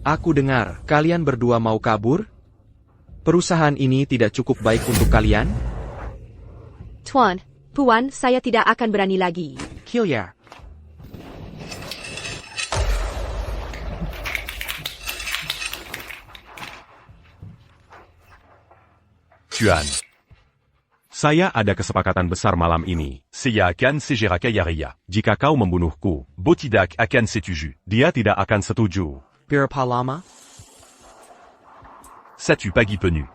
Aku dengar, kalian berdua mau kabur? Perusahaan ini tidak cukup baik untuk kalian? Tuan, Puan, saya tidak akan berani lagi. Kilya. Tuan. Saya ada kesepakatan besar malam ini. Saya akan segera kaya. Jika kau membunuhku, Bo tidak akan setuju. Dia tidak akan setuju. Berapa lama? 1 pagi penuh.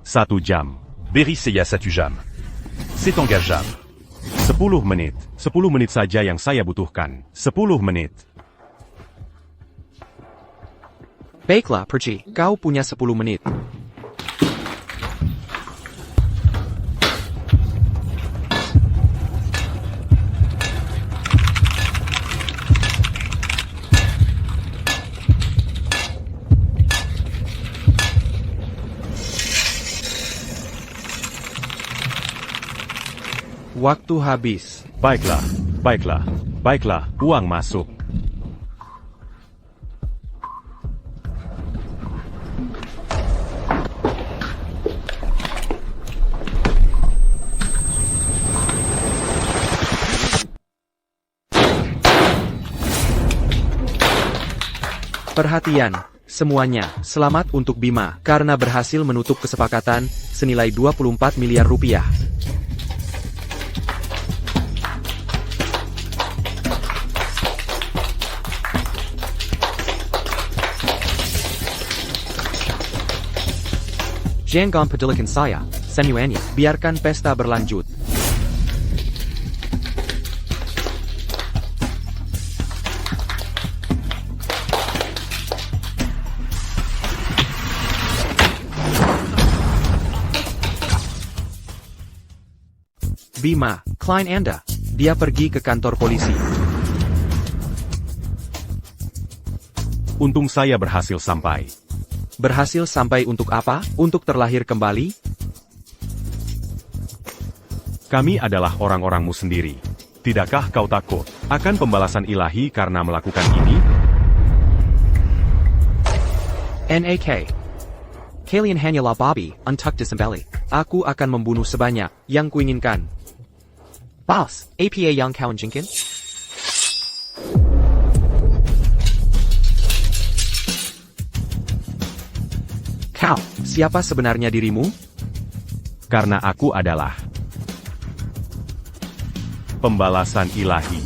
1 jam. Beri saya 1 jam. C'est engageable. 10 menit. 10 menit saja yang saya butuhkan. 10 menit. Baiklah, Perci. Kau punya 10 menit. Waktu habis. Baiklah, baiklah, baiklah, uang masuk. Perhatian, semuanya, selamat untuk Bima, karena berhasil menutup kesepakatan, senilai 24 miliar rupiah. Jangan pedulikan saya, semuanya, biarkan pesta berlanjut. Bima, klien Anda, dia pergi ke kantor polisi. Untung saya berhasil sampai. Berhasil sampai untuk apa? Untuk terlahir kembali? Kami adalah orang-orangmu sendiri. Tidakkah kau takut akan pembalasan ilahi karena melakukan ini? NAK. Kalian hanyalah babi, untuk disembeli. Aku akan membunuh sebanyak yang kuinginkan. Boss, APA yang kau inginkan? Kau, siapa sebenarnya dirimu? Karena aku adalah pembalasan ilahi.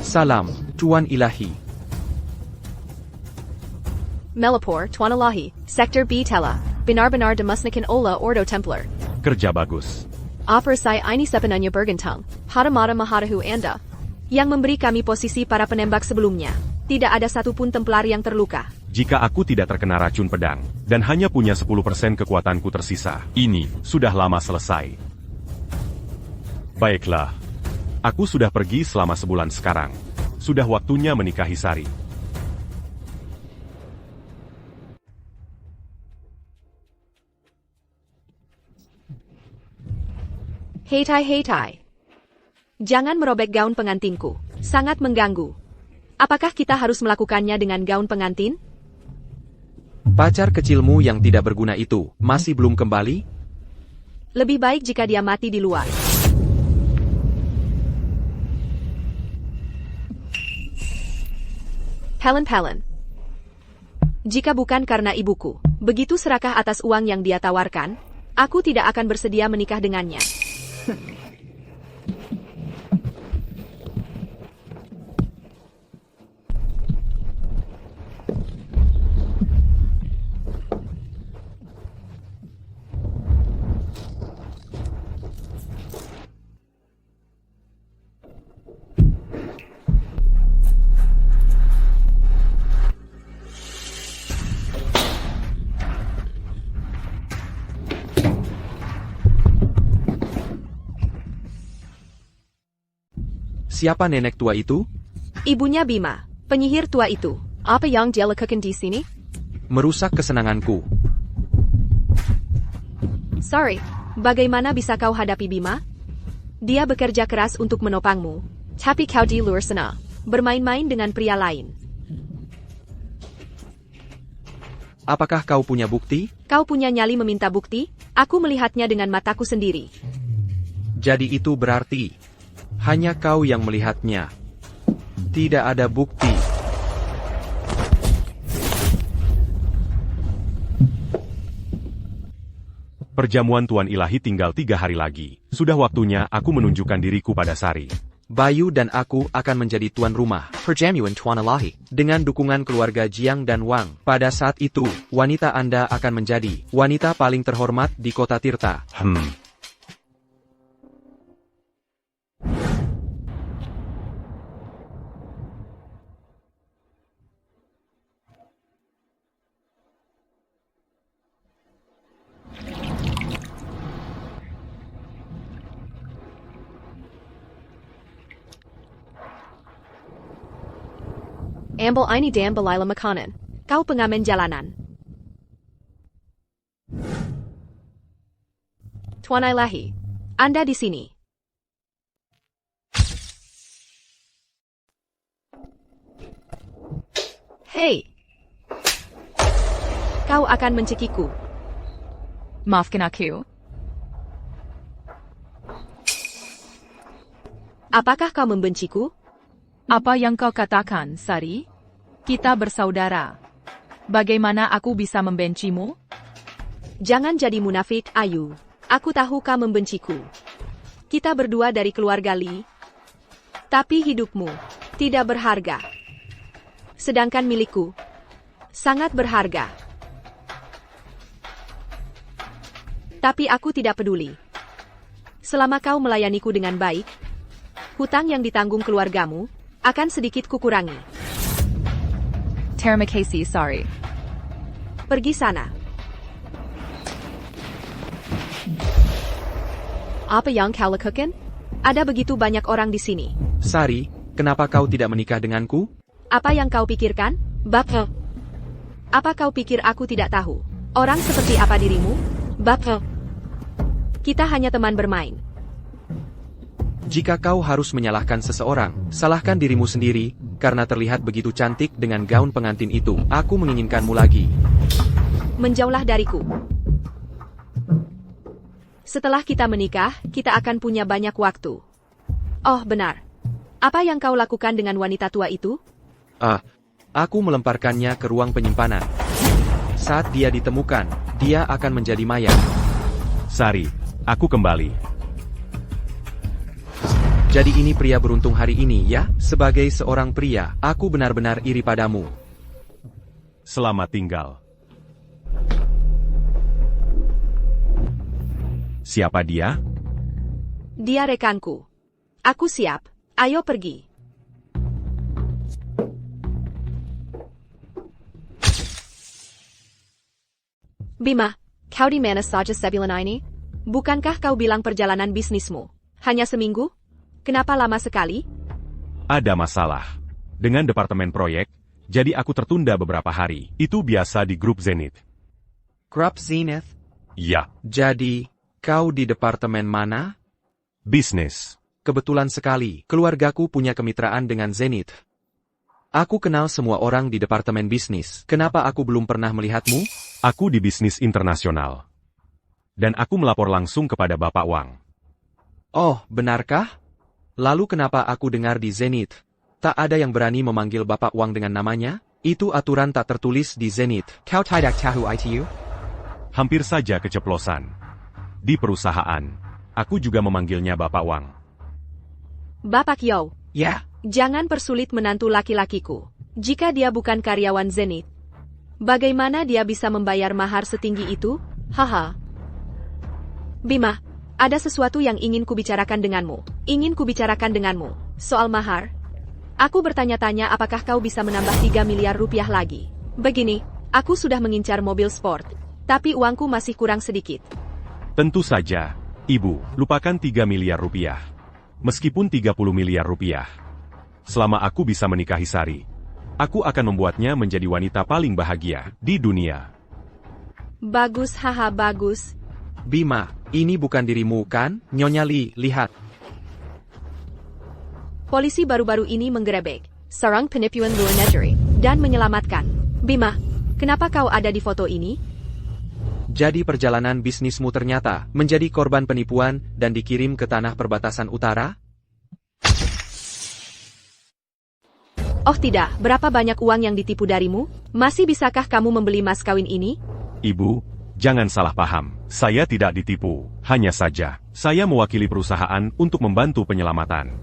Salam, Tuan Ilahi. Melapor, Tuan Ilahi, Sektor B Tela, benar-benar demusnakan Ola Ordo Templar. Kerja bagus. Operai ini sepenuhnya bergantung pada mahadahu Anda, yang memberi kami posisi para penembak sebelumnya. Tidak ada satupun Templar yang terluka. Jika aku tidak terkena racun pedang, dan hanya punya 10% kekuatanku tersisa, ini sudah lama selesai. Baiklah. Aku sudah pergi selama sebulan sekarang. Sudah waktunya menikahi Sari. Heitai. Jangan merobek gaun pengantinku. Sangat mengganggu. Apakah kita harus melakukannya dengan gaun pengantin? Pacar kecilmu yang tidak berguna itu, masih belum kembali? Lebih baik jika dia mati di luar. Helen. Jika bukan karena ibuku, begitu serakah atas uang yang dia tawarkan, aku tidak akan bersedia menikah dengannya. Siapa nenek tua itu? Ibunya Bima, penyihir tua itu. Apa yang dia lakukan di sini? Merusak kesenanganku. Sorry, bagaimana bisa kau hadapi Bima? Dia bekerja keras untuk menopangmu, tapi kau di luar sana, bermain-main dengan pria lain. Apakah kau punya bukti? Kau punya nyali meminta bukti? Aku melihatnya dengan mataku sendiri. Jadi itu berarti hanya kau yang melihatnya. Tidak ada bukti. Perjamuan Tuan Ilahi tinggal 3 hari lagi. Sudah waktunya aku menunjukkan diriku pada Sari. Bayu dan aku akan menjadi tuan rumah perjamuan Tuan Ilahi dengan dukungan keluarga Jiang dan Wang. Pada saat itu, wanita Anda akan menjadi wanita paling terhormat di kota Tirta. Ambil ini dan belilah makanan. Kau pengamen jalanan. Tuan Ilahi, Anda di sini. Hei! Kau akan mencekiku. Maafkan aku. Apakah kau membenciku? Apa yang kau katakan, Sari? Kita bersaudara. Bagaimana aku bisa membencimu? Jangan jadi munafik, Ayu. Aku tahu kau membenciku. Kita berdua dari keluarga Li. Tapi hidupmu tidak berharga. Sedangkan milikku sangat berharga. Tapi aku tidak peduli. Selama kau melayaniku dengan baik, hutang yang ditanggung keluargamu akan sedikit kukurangi. Terima kasih, Sari. Pergi sana. Apa yang kau lakukan? Ada begitu banyak orang di sini. Sari, kenapa kau tidak menikah denganku? Apa yang kau pikirkan, Bapak? Apa kau pikir aku tidak tahu? Orang seperti apa dirimu, Bapak? Kita hanya teman bermain. Jika kau harus menyalahkan seseorang, salahkan dirimu sendiri, karena terlihat begitu cantik dengan gaun pengantin itu. Aku menginginkanmu lagi. Menjauhlah dariku. Setelah kita menikah, kita akan punya banyak waktu. Oh, benar. Apa yang kau lakukan dengan wanita tua itu? Aku melemparkannya ke ruang penyimpanan. Saat dia ditemukan, dia akan menjadi mayat. Sari, aku kembali. Jadi ini pria beruntung hari ini ya? Sebagai seorang pria, aku benar-benar iri padamu. Selamat tinggal. Siapa dia? Dia rekanku. Aku siap. Ayo pergi. Bima, kau di mana saja sebulan ini? Bukankah kau bilang perjalanan bisnismu hanya seminggu? Kenapa lama sekali? Ada masalah. Dengan departemen proyek, jadi aku tertunda beberapa hari. Itu biasa di grup Zenith. Grup Zenith? Ya, Jadi, kau di departemen mana? bisnis. Kebetulan sekali, keluargaku punya kemitraan dengan Zenith. Aku kenal semua orang di departemen bisnis. Kenapa aku belum pernah melihatmu? Aku di bisnis internasional. Dan aku melapor langsung kepada Bapak Wang. Oh, benarkah? Lalu kenapa aku dengar di Zenith tak ada yang berani memanggil Bapak Wang dengan namanya? Itu aturan tak tertulis di Zenith. Kau tidak tahu itu? Hampir saja keceplosan. Di perusahaan, aku juga memanggilnya Bapak Wang. Bapak Yo, Ya, jangan persulit menantu laki-lakiku. Jika dia bukan karyawan Zenith, bagaimana dia bisa membayar mahar setinggi itu? Haha. Bima, ada sesuatu yang ingin kubicarakan denganmu. Soal mahar. Aku bertanya-tanya apakah kau bisa menambah 3 miliar rupiah lagi. Begini, aku sudah mengincar mobil sport, tapi uangku masih kurang sedikit. Tentu saja, Ibu, lupakan 3 miliar rupiah. Meskipun 30 miliar rupiah. Selama aku bisa menikahi Sari, Aku akan membuatnya menjadi wanita paling bahagia di dunia. Bagus, haha, bagus. Bima, ini bukan dirimu kan? Nyonya Lee, lihat. Polisi baru-baru ini menggerebek sarang penipuan luar negeri dan menyelamatkan. Bima, kenapa kau ada di foto ini? Jadi perjalanan bisnismu ternyata menjadi korban penipuan dan dikirim ke tanah perbatasan utara? Oh tidak, berapa banyak uang yang ditipu darimu? Masih bisakah kamu membeli mas kawin ini? Ibu, jangan salah paham. Saya tidak ditipu. Hanya saja, saya mewakili perusahaan untuk membantu penyelamatan.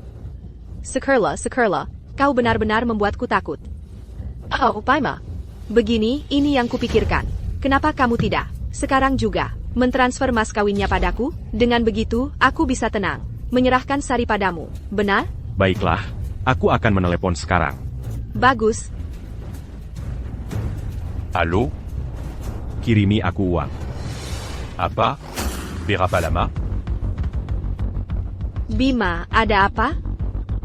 Sekerla, kau benar-benar membuatku takut. Oh, Paima. Begini, ini yang kupikirkan. Kenapa kamu tidak, sekarang juga, mentransfer mas kawinnya padaku? Dengan begitu, aku bisa tenang, menyerahkan Sari padamu, benar? Baiklah, aku akan menelepon sekarang. Bagus. Halo? Kirimi aku uang. Apa? Berapa lama? Bima, ada apa?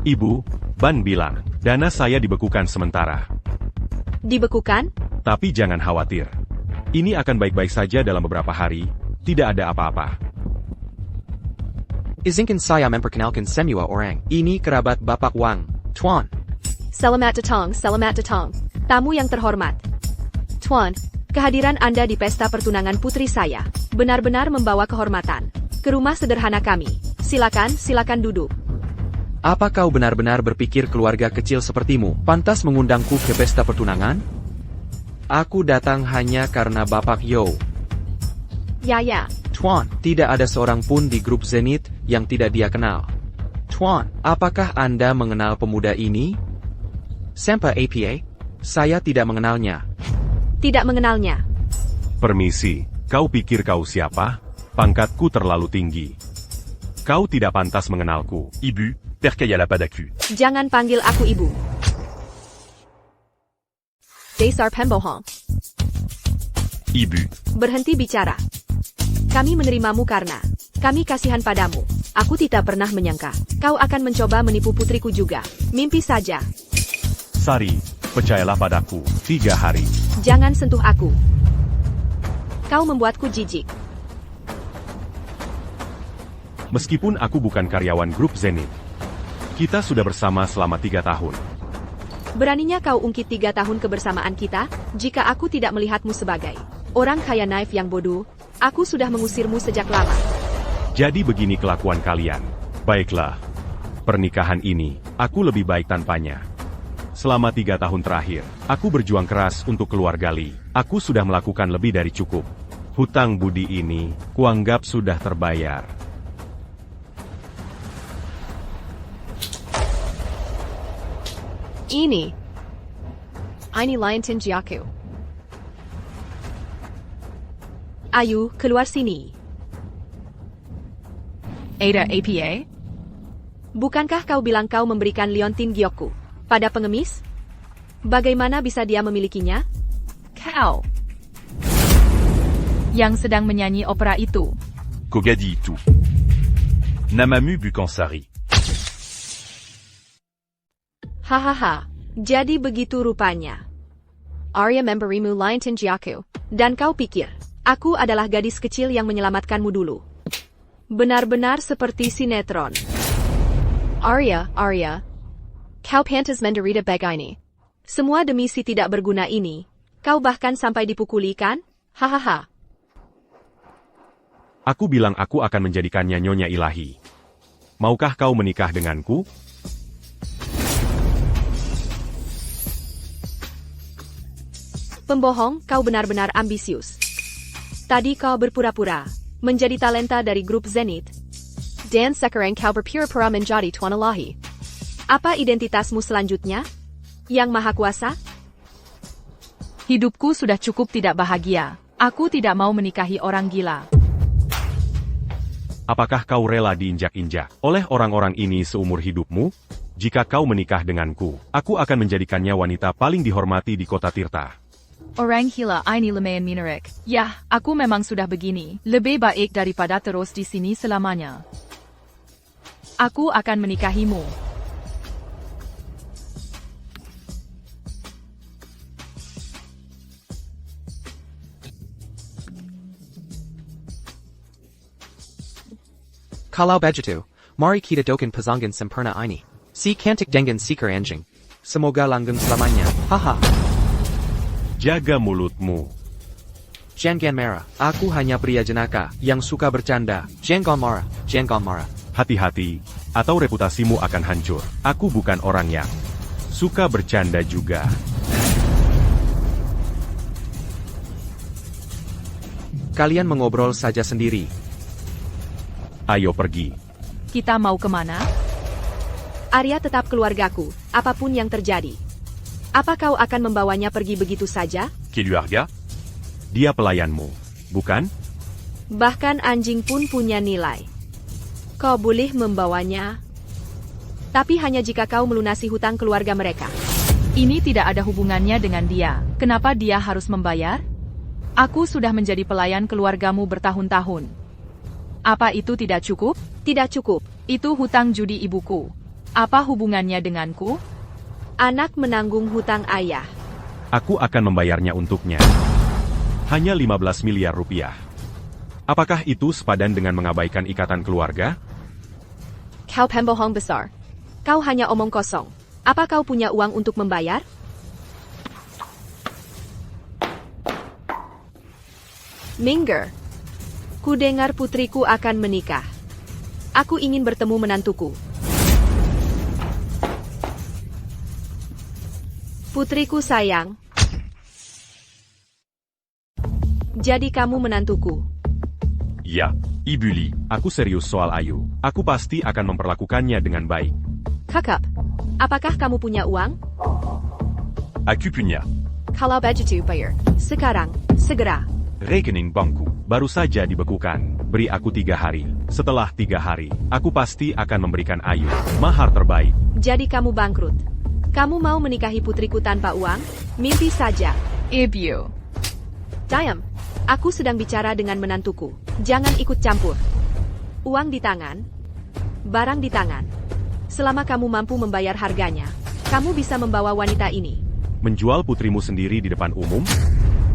Ibu, Ban bilang, dana saya dibekukan sementara. Dibekukan? Tapi jangan khawatir. Ini akan baik-baik saja dalam beberapa hari, tidak ada apa-apa. Izinkan saya memperkenalkan semua orang. Ini kerabat Bapak Wang, Tuan. Selamat datang. Tamu yang terhormat. Tuan, kehadiran Anda di pesta pertunangan putri saya benar-benar membawa kehormatan ke rumah sederhana kami. Silakan duduk. Apa kau benar-benar berpikir keluarga kecil sepertimu pantas mengundangku ke pesta pertunangan? Aku datang hanya karena Bapak Yo. Ya. Tuan, tidak ada seorang pun di grup Zenith yang tidak dia kenal. Tuan, apakah Anda mengenal pemuda ini? Sampai APA? Saya tidak mengenalnya. Tidak mengenalnya. Permisi, kau pikir kau siapa? Pangkatku terlalu tinggi. Kau tidak pantas mengenalku. Ibu, percaya padaku. Jangan panggil aku ibu. Dasar pembohong. Ibu. Berhenti bicara. Kami menerimamu karena kami kasihan padamu. Aku tidak pernah menyangka kau akan mencoba menipu putriku juga. Mimpi saja. Sari, percayalah padaku. 3 hari. Jangan sentuh aku. Kau membuatku jijik. Meskipun aku bukan karyawan grup Zenith, kita sudah bersama selama 3 tahun. Beraninya kau ungkit 3 tahun kebersamaan kita? Jika aku tidak melihatmu sebagai orang kaya naif yang bodoh, aku sudah mengusirmu sejak lama. Jadi begini kelakuan kalian. Baiklah. Pernikahan ini, aku lebih baik tanpanya. Selama 3 tahun terakhir, aku berjuang keras untuk keluarga Lee. Aku sudah melakukan lebih dari cukup. Hutang budi ini, kuanggap sudah terbayar. Ini lain Tinjaku. Ayo, keluar sini. Ada APA? Bukankah kau bilang kau memberikan Leontin Gyoku pada pengemis? Bagaimana bisa dia memilikinya? Kau yang sedang menyanyi opera itu. Kogadi itu. Namamu bukan Sari. Hahaha, jadi begitu rupanya. Arya memberimu lain Tinjaku, dan kau pikir, aku adalah gadis kecil yang menyelamatkanmu dulu. Benar-benar seperti sinetron. Arya, kau pantas menderita begini. Semua demi si tidak berguna ini. Kau bahkan sampai dipukuli kan? Hahaha. Aku bilang aku akan menjadikannya nyonya ilahi. Maukah kau menikah denganku? Pembohong, kau benar-benar ambisius. Tadi kau berpura-pura menjadi talenta dari grup Zenith. Dan sekarang kau berpura-pura menjadi tuan ilahi. Apa identitasmu selanjutnya? Yang Maha Kuasa? Hidupku sudah cukup tidak bahagia. Aku tidak mau menikahi orang gila. Apakah kau rela diinjak-injak oleh orang-orang ini seumur hidupmu? Jika kau menikah denganku, aku akan menjadikannya wanita paling dihormati di kota Tirta. Orang gila ini lumayan menarik. Yah, aku memang sudah begini. Lebih baik daripada terus di sini selamanya. Aku akan menikahimu. Kalau begitu, mari kita dokin pasangan sempurna ini. Si cantik dengan seeker anjing. Semoga langgeng selamanya. Haha. Jaga mulutmu. Jangan marah. Aku hanya pria jenaka yang suka bercanda. Jangan marah. Jangan marah. Hati-hati, atau reputasimu akan hancur. Aku bukan orang yang suka bercanda juga. Kalian mengobrol saja sendiri. Ayo pergi. Kita mau kemana? Arya tetap keluargaku, apapun yang terjadi. Apa kau akan membawanya pergi begitu saja? Keluarga? Dia pelayanmu, bukan? Bahkan anjing pun punya nilai. Kau boleh membawanya, tapi hanya jika kau melunasi hutang keluarga mereka. Ini tidak ada hubungannya dengan dia. Kenapa dia harus membayar? Aku sudah menjadi pelayan keluargamu bertahun-tahun. Apa itu tidak cukup? Tidak cukup. Itu hutang judi ibuku. Apa hubungannya denganku? Anak menanggung hutang ayah. Aku akan membayarnya untuknya. Hanya 15 miliar rupiah. Apakah itu sepadan dengan mengabaikan ikatan keluarga? Kau pembohong besar. Kau hanya omong kosong. Apa kau punya uang untuk membayar? Minggir. Ku dengar putriku akan menikah. Aku ingin bertemu menantuku. Putriku sayang. Jadi kamu menantuku. Ya, Ibu Li, aku serius soal Ayu. Aku pasti akan memperlakukannya dengan baik. Kakak, apakah kamu punya uang? Aku punya. Kalau begitu bayar. Sekarang, segera. Rekening bankku baru saja dibekukan. Beri aku 3 hari. Setelah 3 hari, aku pasti akan memberikan Ayu mahar terbaik. Jadi kamu bangkrut. Kamu mau menikahi putriku tanpa uang? Mimpi saja. Ibu. Diam. Aku sedang bicara dengan menantuku. Jangan ikut campur. Uang di tangan. Barang di tangan. Selama kamu mampu membayar harganya, kamu bisa membawa wanita ini. Menjual putrimu sendiri di depan umum?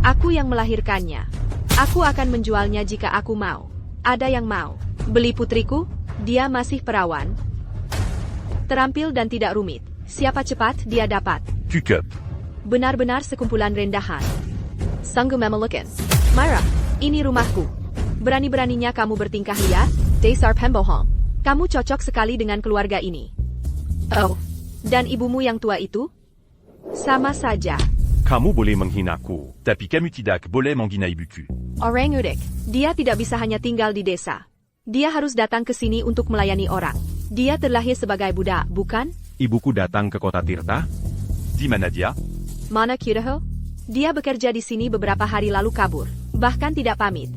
Aku yang melahirkannya. Aku akan menjualnya jika aku mau. Ada yang mau beli putriku? Dia masih perawan. Terampil dan tidak rumit. Siapa cepat, dia dapat. Cukup. Benar-benar sekumpulan rendahan. Sanggup memelukan. Myra, ini rumahku. Berani-beraninya kamu bertingkah liar? Dasar pembohong. Kamu cocok sekali dengan keluarga ini. Oh, dan ibumu yang tua itu? Sama saja. Kamu boleh menghinaku, tapi kamu tidak boleh menghina ibuku. Orang udik. Dia tidak bisa hanya tinggal di desa. Dia harus datang ke sini untuk melayani orang. Dia terlahir sebagai budak, bukan? Ibuku datang ke kota Tirta? Di mana dia? Mana Kudaho? Dia bekerja di sini beberapa hari lalu kabur. Bahkan tidak pamit.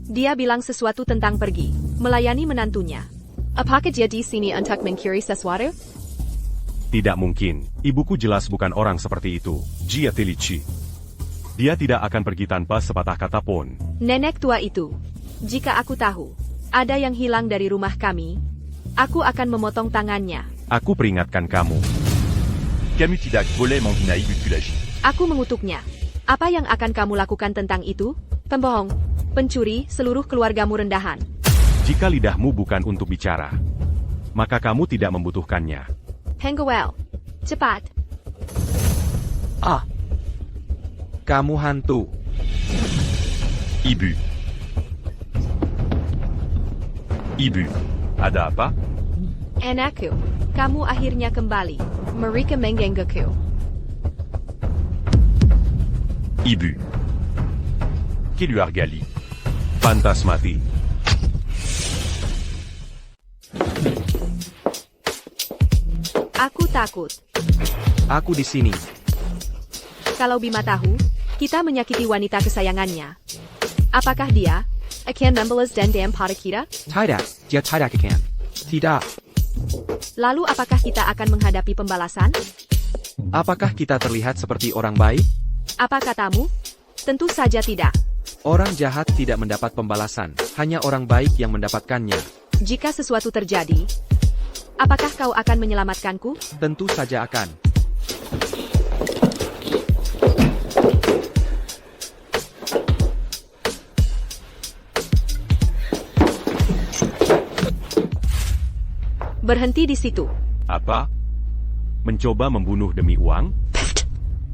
Dia bilang sesuatu tentang pergi. Melayani menantunya. Apakah dia di sini untuk mencuri sesuatu? Tidak mungkin. Ibuku jelas bukan orang seperti itu. Jia Telici. Dia tidak akan pergi tanpa sepatah kata pun. Nenek tua itu. Jika aku tahu, ada yang hilang dari rumah kami, aku akan memotong tangannya. Aku peringatkan kamu. Kamu tidak boleh menghina ibuku lagi. Aku mengutuknya. Apa yang akan kamu lakukan tentang itu? Pembohong, pencuri, seluruh keluargamu rendahan. Jika lidahmu bukan untuk bicara, maka kamu tidak membutuhkannya. Penguel, cepat. Ah. Kamu hantu. Ibu. Ibu, ada apa? Anakku, kamu akhirnya kembali. Mereka menggangguku. Ibu. Keluarga Li. Pantas mati. Aku takut. Aku di sini. Kalau Bima tahu, kita menyakiti wanita kesayangannya. Apakah dia akan membalas dendam pada kita? Tidak, dia tidak akan. Tidak. Lalu apakah kita akan menghadapi pembalasan? Apakah kita terlihat seperti orang baik? Apa katamu? Tentu saja tidak. Orang jahat tidak mendapat pembalasan, hanya orang baik yang mendapatkannya. Jika sesuatu terjadi, apakah kau akan menyelamatkanku? Tentu saja akan. Berhenti di situ. Apa? Mencoba membunuh demi uang?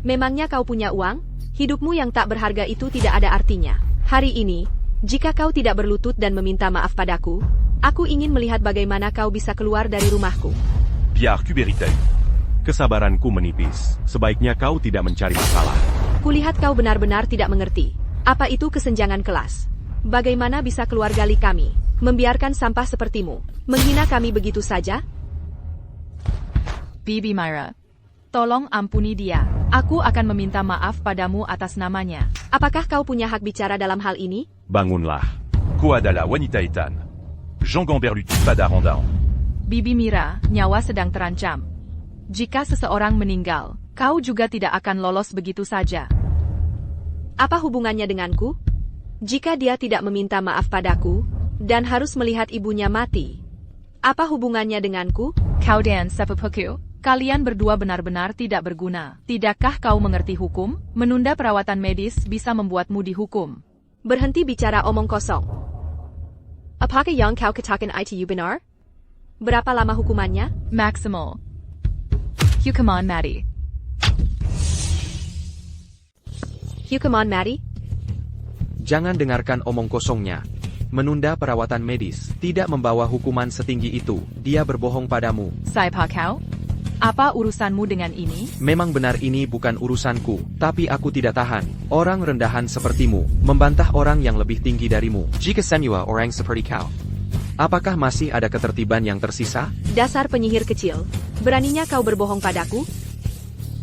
Memangnya kau punya uang? Hidupmu yang tak berharga itu tidak ada artinya. Hari ini, jika kau tidak berlutut dan meminta maaf padaku, aku ingin melihat bagaimana kau bisa keluar dari rumahku. Biar Kuberitai. Kesabaranku menipis. Sebaiknya kau tidak mencari masalah. Kulihat kau benar-benar tidak mengerti. Apa itu kesenjangan kelas? Bagaimana bisa keluar gali kami, membiarkan sampah sepertimu, menghina kami begitu saja? Bibi Myra, tolong ampuni dia. Aku akan meminta maaf padamu atas namanya. Apakah kau punya hak bicara dalam hal ini? Bangunlah. Ko adalah wanita Ethan. Jean Gamberluti pada Rondao. Bibi Mira, nyawa sedang terancam. Jika seseorang meninggal, kau juga tidak akan lolos begitu saja. Apa hubungannya denganku? Jika dia tidak meminta maaf padaku, dan harus melihat ibunya mati, apa hubungannya denganku? Kau dan Sepupuku, kalian berdua benar-benar tidak berguna. Tidakkah kau mengerti hukum? Menunda perawatan medis bisa membuatmu dihukum. Berhenti bicara omong kosong. Apakah yang kau katakan itu benar? Berapa lama hukumannya? Maximal. Hukuman mati. Hukuman mati? Jangan dengarkan omong kosongnya. Menunda perawatan medis tidak membawa hukuman setinggi itu. Dia berbohong padamu. Siapa kau? Apa urusanmu dengan ini? Memang benar ini bukan urusanku, tapi aku tidak tahan. Orang rendahan sepertimu, membantah orang yang lebih tinggi darimu. Jika semua orang seperti kau, apakah masih ada ketertiban yang tersisa? Dasar penyihir kecil, beraninya kau berbohong padaku?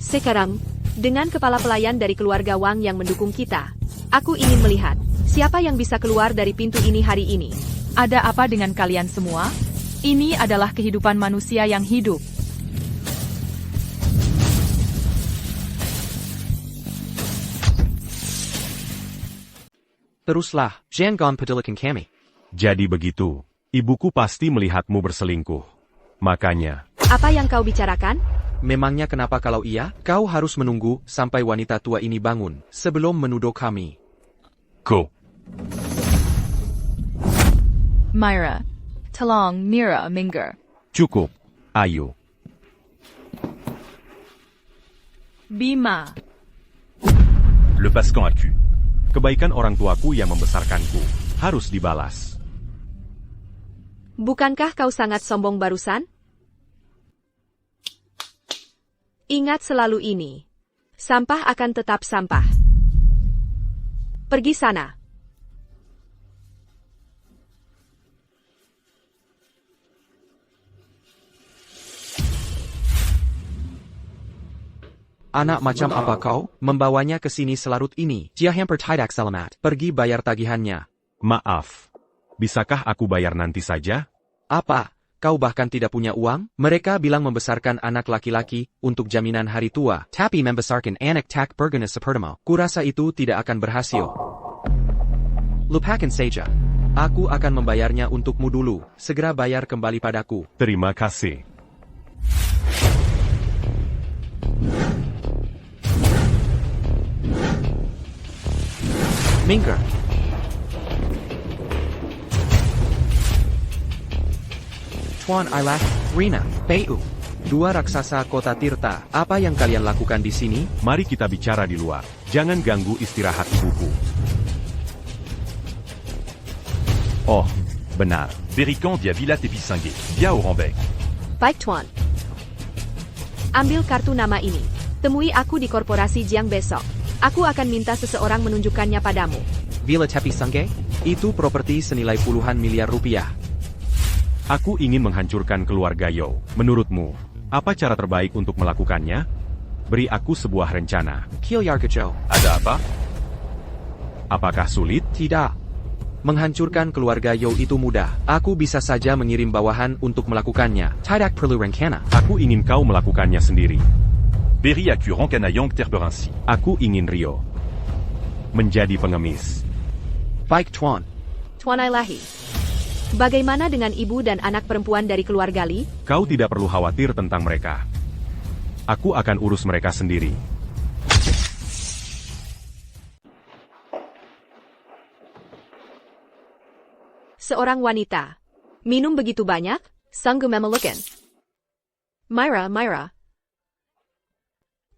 Sekarang, dengan kepala pelayan dari keluarga Wang yang mendukung kita, aku ingin melihat siapa yang bisa keluar dari pintu ini hari ini. Ada apa dengan kalian semua? Ini adalah kehidupan manusia yang hidup. Teruslah, jangan pedilikan kami. Jadi begitu. Ibuku pasti melihatmu berselingkuh. Makanya, Apa yang kau bicarakan? memangnya kenapa kalau iya, kau harus menunggu sampai wanita tua ini bangun, sebelum menuduh kami. Ko. Myra, tolong Mira minggir. cukup. Ayo. Bima, Le Pascan Aku. Kebaikan orang tuaku yang membesarkanku harus dibalas. Bukankah kau sangat sombong barusan? Ingat selalu ini. Sampah akan tetap sampah. Pergi sana. Anak macam apa kau? Membawanya ke sini selarut ini. Dia hampir tidak selamat. Pergi bayar tagihannya. Maaf. Bisakah aku bayar nanti saja? Apa? Kau bahkan tidak punya uang? Mereka bilang membesarkan anak laki-laki untuk jaminan hari tua. Tapi membesarkan anak tak berguna sepertimu. Kurasa itu tidak akan berhasil. Lupakan saja. Aku akan membayarnya untukmu dulu. Segera bayar kembali padaku. Terima kasih. Minggir. Tuan Ailah, Rina, Pu. Dua raksasa kota Tirta, apa yang kalian lakukan di sini? Mari kita bicara di luar. Jangan ganggu istirahat ibuku. Oh, benar. Berikan dia Villa Tepisingé. Via Orenbec. Baik, Tuan. Ambil kartu nama ini. Temui aku di korporasi Jiang besok. Aku akan minta seseorang menunjukkannya padamu. Villa Tepisingé? Itu properti senilai puluhan miliar rupiah. Aku ingin menghancurkan keluarga Yao. Menurutmu, apa cara terbaik untuk melakukannya? Beri aku sebuah rencana. Kilyar Kejau. Ada apa? Apakah sulit? Tidak. Menghancurkan keluarga Yao itu mudah. Aku bisa saja mengirim bawahan untuk melakukannya. Tidak perlu rencana. Aku ingin kau melakukannya sendiri. Berry Aku Rancanayang Terberinci. Aku ingin Rio menjadi pengemis. Baik, Tuan. Tuan Ailahi. Bagaimana dengan ibu dan anak perempuan dari keluarga Li? Kau tidak perlu khawatir tentang mereka. Aku akan urus mereka sendiri. Seorang wanita. Minum begitu banyak? Sungguh memelukan. Myra, Myra.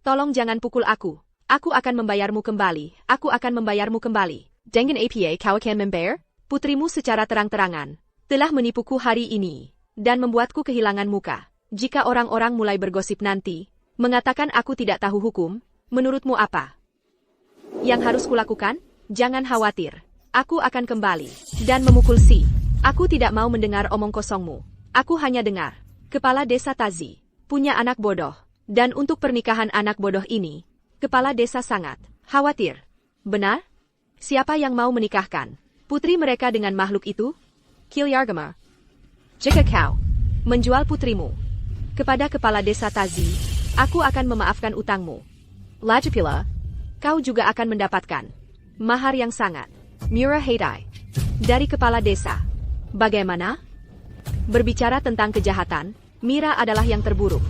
Tolong jangan pukul aku. Aku akan membayarmu kembali. Aku akan membayarmu kembali. Dengan apa kau akan membayar? Putrimu secara terang-terangan telah menipuku hari ini dan membuatku kehilangan muka. Jika orang-orang mulai bergosip nanti, mengatakan aku tidak tahu hukum, menurutmu apa yang harus kulakukan? Jangan khawatir. Aku akan kembali dan memukul si. Aku tidak mau mendengar omong kosongmu. Aku hanya dengar kepala desa Tazi punya anak bodoh. Dan untuk pernikahan anak bodoh ini, kepala desa sangat khawatir. Benar? Siapa yang mau menikahkan putri mereka dengan makhluk itu? Kilyargama. Jika kau menjual putrimu kepada kepala desa Tazi, aku akan memaafkan utangmu. Lagi pula, kau juga akan mendapatkan mahar yang sangat murah hadiah dari kepala desa. Bagaimana? Berbicara tentang kejahatan, Mira adalah yang terburuk.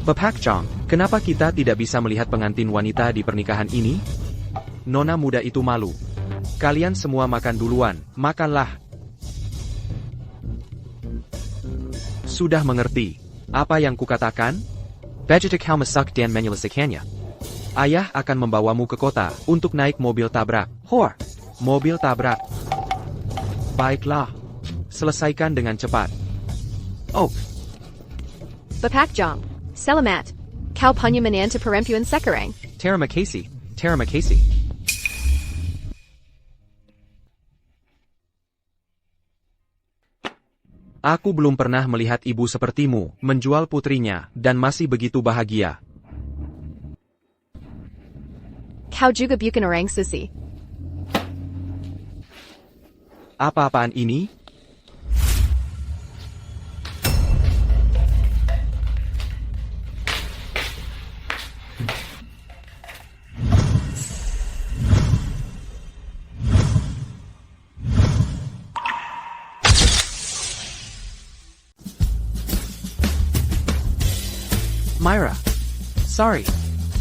Bapak Chong, kenapa kita tidak bisa melihat pengantin wanita di pernikahan ini? Nona muda itu malu. Kalian semua makan duluan, makanlah. Sudah mengerti apa yang kukatakan? Budget kau masak dan menyelesaikannya. Ayah akan membawamu ke kota untuk naik mobil tabrak. Hor! Mobil tabrak. Baiklah. Selesaikan dengan cepat. Oh. Bapak Jong, selamat. Kau punya menantu perempuan sekarang. Terima kasih. Terima kasih. Aku belum pernah melihat ibu sepertimu menjual putrinya dan masih begitu bahagia. Kau juga bukan orang susi. Apa-apaan ini? Myra. Sorry.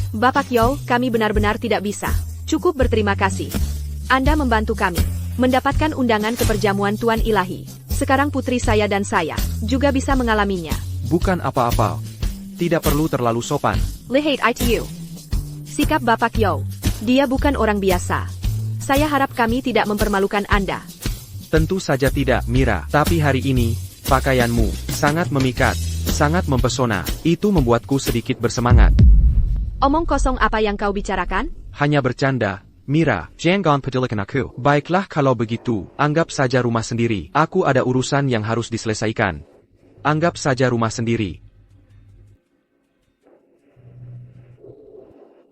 Bapak Yo, kami benar-benar tidak bisa. Cukup berterima kasih. Anda membantu kami mendapatkan undangan ke perjamuan Tuan Ilahi. Sekarang putri saya dan saya juga bisa mengalaminya. Bukan apa-apa. Tidak perlu terlalu sopan. Lihat itu. Sikap Bapak Yo. Dia bukan orang biasa. Saya harap kami tidak mempermalukan Anda. Tentu saja tidak, Mira. Tapi hari ini, pakaianmu sangat memikat, sangat mempesona. Itu membuatku sedikit bersemangat. Omong kosong apa yang kau bicarakan? Hanya bercanda. Mira, jangan pedulikan aku. Baiklah kalau begitu, anggap saja rumah sendiri. Aku ada urusan yang harus diselesaikan. Anggap saja rumah sendiri.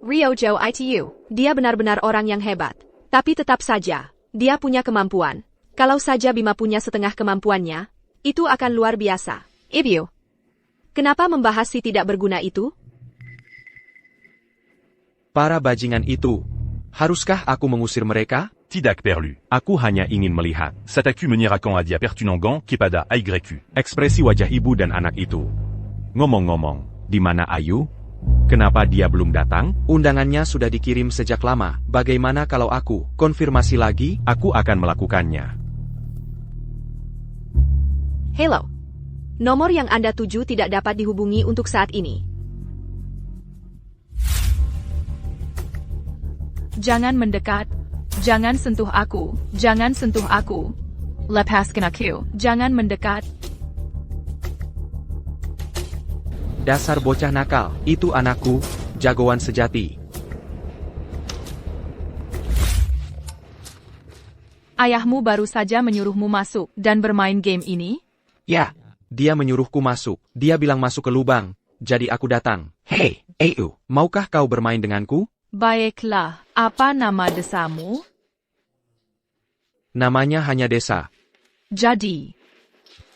Ryojo itu. Dia benar-benar orang yang hebat. Tapi tetap saja, dia punya kemampuan. Kalau saja Bima punya setengah kemampuannya, itu akan luar biasa. Ibu, kenapa membahas si tidak berguna itu? Para bajingan itu. Haruskah aku mengusir mereka? Tidak perlu. Aku hanya ingin melihat Sataku menira quand adia pertunangan kepada AYQ. ekspresi wajah ibu dan anak itu. Ngomong-ngomong, di mana Ayu? Kenapa dia belum datang? Undangannya sudah dikirim sejak lama. Bagaimana kalau aku konfirmasi lagi? Aku akan melakukannya. Hello. Nomor yang Anda tuju tidak dapat dihubungi untuk saat ini. Jangan mendekat. Jangan sentuh aku. Jangan sentuh aku. Lepaskan aku. Jangan mendekat. Dasar bocah nakal. Itu anakku, jagoan sejati. Ayahmu baru saja menyuruhmu masuk dan bermain game ini? Ya, dia menyuruhku masuk. Dia bilang masuk ke lubang. Jadi aku datang. Hei, Ayu, maukah kau bermain denganku? Baiklah, apa nama desamu? Namanya hanya Desa. Jadi,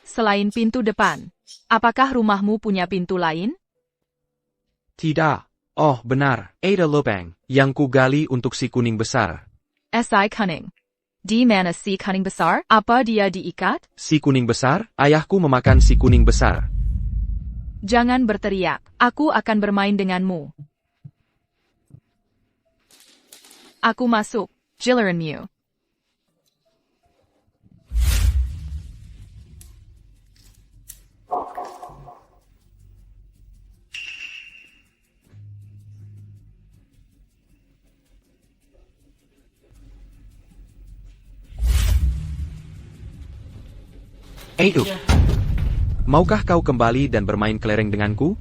selain pintu depan, apakah rumahmu punya pintu lain? Tidak. Oh, benar. Ada lubang yang kugali untuk si kuning besar. Si Kuning. Di mana si Kuning besar? Apa dia diikat? Si kuning besar? Ayahku memakan si kuning besar. Jangan berteriak, aku akan bermain denganmu. Aku masuk. Jiliranmu. Maukah kau kembali dan bermain kelereng denganku?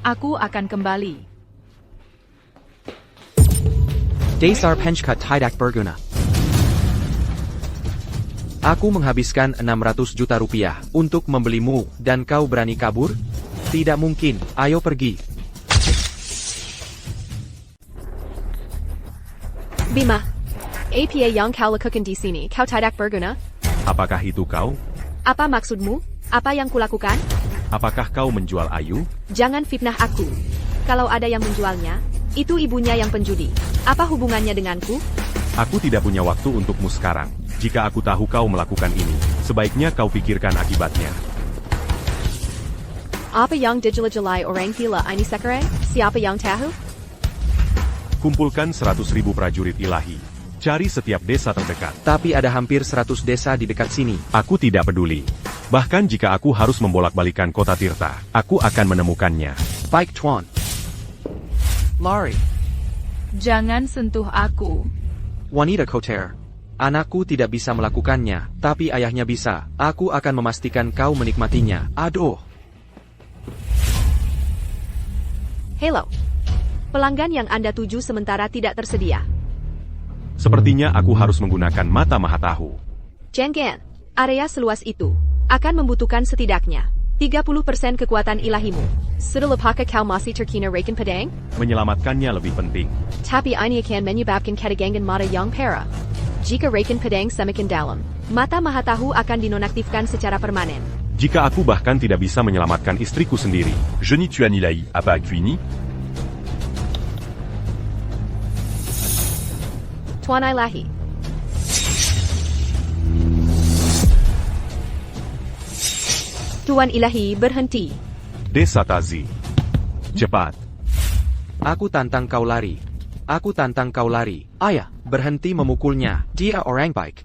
Aku akan kembali. Dasar penchkat tidak berguna. Aku menghabiskan 600 juta rupiah untuk membelimu dan kau berani kabur? Tidak mungkin, ayo pergi. Bima, apa yang kau lakukan di sini? Kau tidak berguna? Apakah itu kau? Apa maksudmu? Apa yang kulakukan? Apakah kau menjual Ayu? Jangan fitnah aku. Kalau ada yang menjualnya, itu ibunya yang penjudi. Apa hubungannya denganku? Aku tidak punya waktu untukmu sekarang. Jika aku tahu kau melakukan ini, sebaiknya kau pikirkan akibatnya. Apa yang dijelai orang gila ini sekarang? Siapa yang tahu? Kumpulkan 100.000 prajurit ilahi. Cari setiap desa terdekat. Tapi ada hampir 100 desa di dekat sini. Aku tidak peduli. Bahkan jika aku harus membolak-balikan kota Tirta, aku akan menemukannya. Baik Tuan. Lari. Jangan sentuh aku. Wanita kotor. Anakku tidak bisa melakukannya, tapi ayahnya bisa. Aku akan memastikan kau menikmatinya. Aduh. Hello. Pelanggan yang Anda tuju sementara tidak tersedia. Sepertinya aku harus menggunakan mata mahatahu. Jangan. Area seluas itu akan membutuhkan setidaknya 30% kekuatan ilahimu. Sudah lepaskan kau masih terkena rekan pedang? Menyelamatkannya lebih penting. Tapi ini akan menyebabkan ketegangan mata yang parah. Jika rekan pedang semakin dalam, mata mahatahu akan dinonaktifkan secara permanen. Jika aku bahkan tidak bisa menyelamatkan istriku sendiri. Je n'y tue Anilai, apa Akuini? Tuan Ilahi. Tuan Ilahi berhenti. Desa Tazi. Cepat. Aku tantang kau lari. Aku tantang kau lari. Ayah, berhenti memukulnya. Dia orang baik.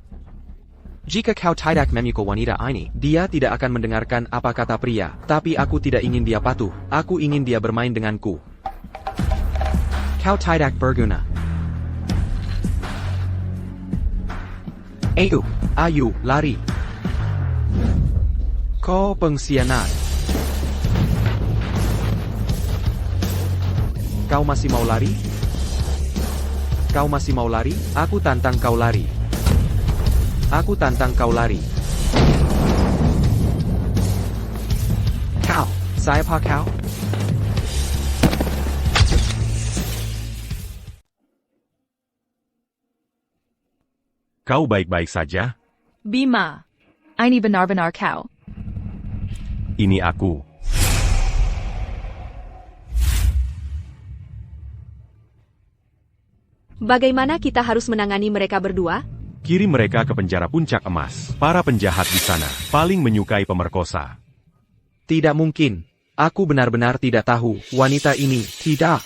Jika kau tidak memukul wanita ini, dia tidak akan mendengarkan apa kata pria. Tapi aku tidak ingin dia patuh. Aku ingin dia bermain denganku. Kau tidak berguna. Ayu, lari. Kau pengkhianat. Kau masih mau lari? Kau masih mau lari? Aku tantang kau lari. Aku tantang kau lari. Kau, siapa kau? Kau baik-baik saja? Bima. Ini benar-benar kau. Ini aku. Bagaimana kita harus menangani mereka berdua? Kirim mereka ke penjara Puncak Emas. Para penjahat di sana paling menyukai pemerkosa. Tidak mungkin. Aku benar-benar tidak tahu. Wanita ini, tidak.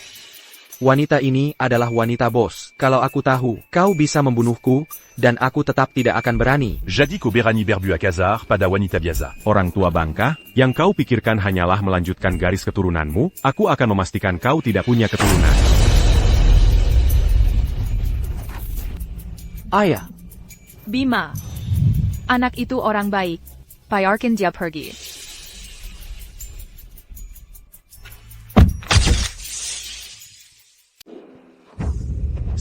Wanita ini adalah wanita bos. Kalau aku tahu, kau bisa membunuhku, dan aku tetap tidak akan berani. Jadi ko berani berbu à Khazar, pada wanita biasa. Orang tua bangka, yang kau pikirkan hanyalah melanjutkan garis keturunanmu, aku akan memastikan kau tidak punya keturunan. Ayah. Bima. Anak itu orang baik. Biarkan dia pergi.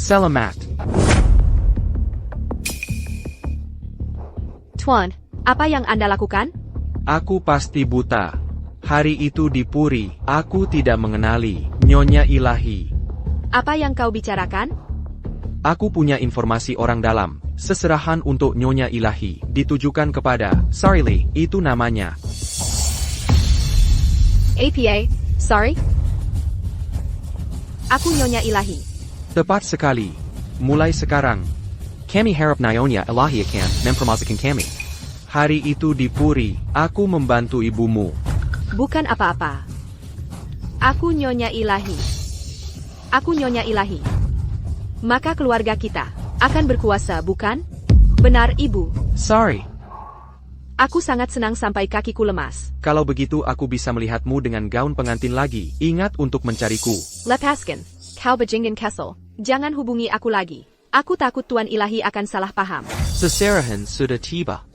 Selamat. Tuan, apa yang Anda lakukan? Aku pasti buta. Hari itu di Puri, aku tidak mengenali Nyonya Ilahi. Apa yang kau bicarakan? Aku punya informasi orang dalam. Seserahan untuk Nyonya Ilahi ditujukan kepada Sarili, itu namanya. APA, sorry? Aku Nyonya Ilahi. Tepat sekali. Mulai sekarang, kami harap Nyonya Ilahi akan mempermasakan kami. Hari itu di Puri, aku membantu ibumu. Bukan apa-apa. Aku Nyonya Ilahi. Aku Nyonya Ilahi. Maka keluarga kita akan berkuasa, bukan? Benar, Ibu. Sorry. Aku sangat senang sampai kakiku lemas. Kalau begitu aku bisa melihatmu dengan gaun pengantin lagi. Ingat untuk mencariku. Lepaskan. Kau bajingan Kessel. Jangan hubungi aku lagi. Aku takut Tuan Ilahi akan salah paham. Seserahan sudah tiba.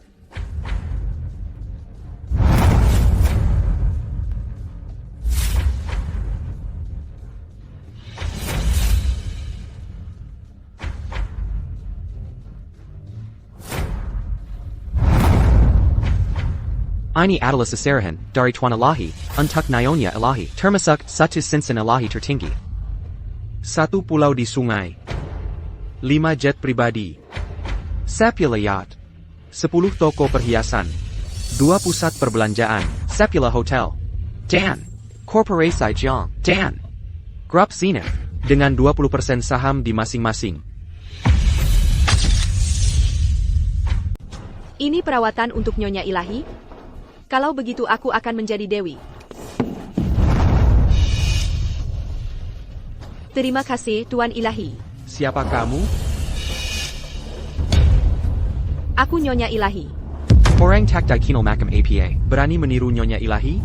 Ini adalah seserahan dari Tuan Ilahi untuk Nyonya Ilahi. Termasuk satu cincin Ilahi tertinggi. 1 pulau di sungai. 5 jet pribadi. 10 yacht. 10 toko perhiasan. 2 pusat perbelanjaan. 10 hotel. Dan Korporasi Jong. Dan Grup Zenith. Dengan 20% saham di masing-masing. Ini perawatan untuk Nyonya Ilahi? Kalau begitu aku akan menjadi Dewi. Terima kasih, Tuan Ilahi. Siapa kamu? Aku Nyonya Ilahi. Orang tak dikenal makam APA. Berani meniru Nyonya Ilahi?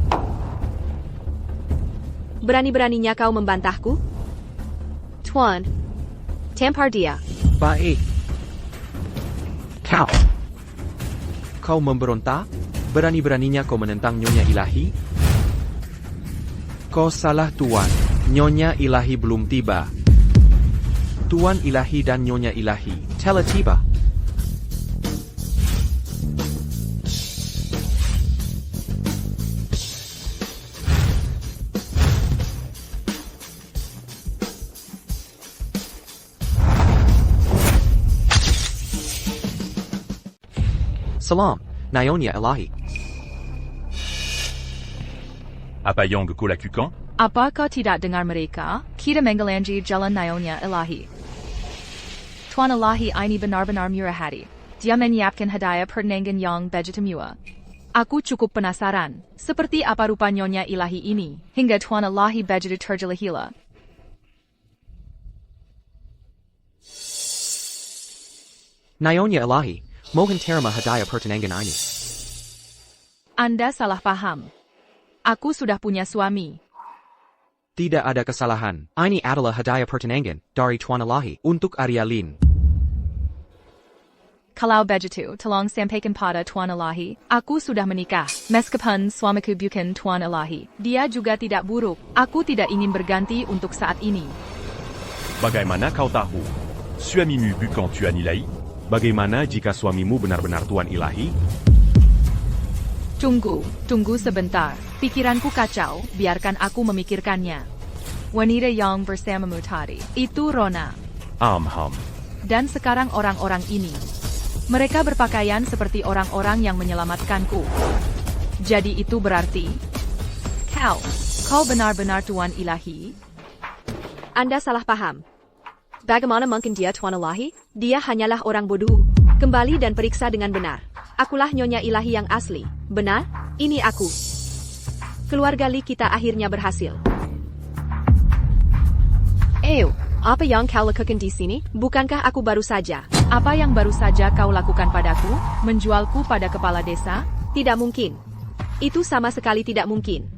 Berani-beraninya kau membantahku? Tuan, tampar dia. Baik. Kau memberontak? Berani-beraninya kau menentang Nyonya Ilahi? Kau salah, Tuan. Nyonya Ilahi belum tiba. Tuan Ilahi dan Nyonya Ilahi telah tiba. Salam, Nyonya Ilahi. Apa yang kau lakukan? Apa kau tidak dengar mereka? Kita menggelanji jalan Nyonya Ilahi. Tuan Ilahi ini benar-benar murah hati. Dia menyiapkan hadiah pertandingan yang begitu mewah. Aku cukup penasaran, seperti apa rupa Nyonya Ilahi ini, hingga Tuan Ilahi begitu tergila-gila. Nyonya Ilahi, mohon terima hadiah pertandingan ini. Anda salah paham. Aku sudah punya suami. Tidak ada kesalahan. Ini adalah hadiah pertandingan dari Tuan Ilahi untuk Arya Lin. Kalau begitu, tolong sampaikan pada Tuan Ilahi, aku sudah menikah. Meskipun suamiku bukan Tuan Ilahi, dia juga tidak buruk. Aku tidak ingin berganti untuk saat ini. Bagaimana kau tahu? Suamimu bukan Tuan Ilahi? Bagaimana jika suamimu benar-benar Tuan Ilahi? Tunggu sebentar. Pikiranku kacau, biarkan aku memikirkannya. Wanita yang bersamamu tadi, itu Rona. Dan sekarang orang-orang ini. Mereka berpakaian seperti orang-orang yang menyelamatkanku. Jadi itu berarti... Kau benar-benar Tuan Ilahi? Anda salah paham. Bagaimana mungkin dia Tuan Ilahi? Dia hanyalah orang bodoh. Kembali dan periksa dengan benar. Akulah Nyonya Ilahi yang asli. Benar? Ini aku. Keluarga Li kita akhirnya berhasil. Apa yang kau lakukan di sini? Bukankah aku baru saja? Apa yang baru saja kau lakukan padaku? Menjualku pada kepala desa? Tidak mungkin. Itu sama sekali tidak mungkin.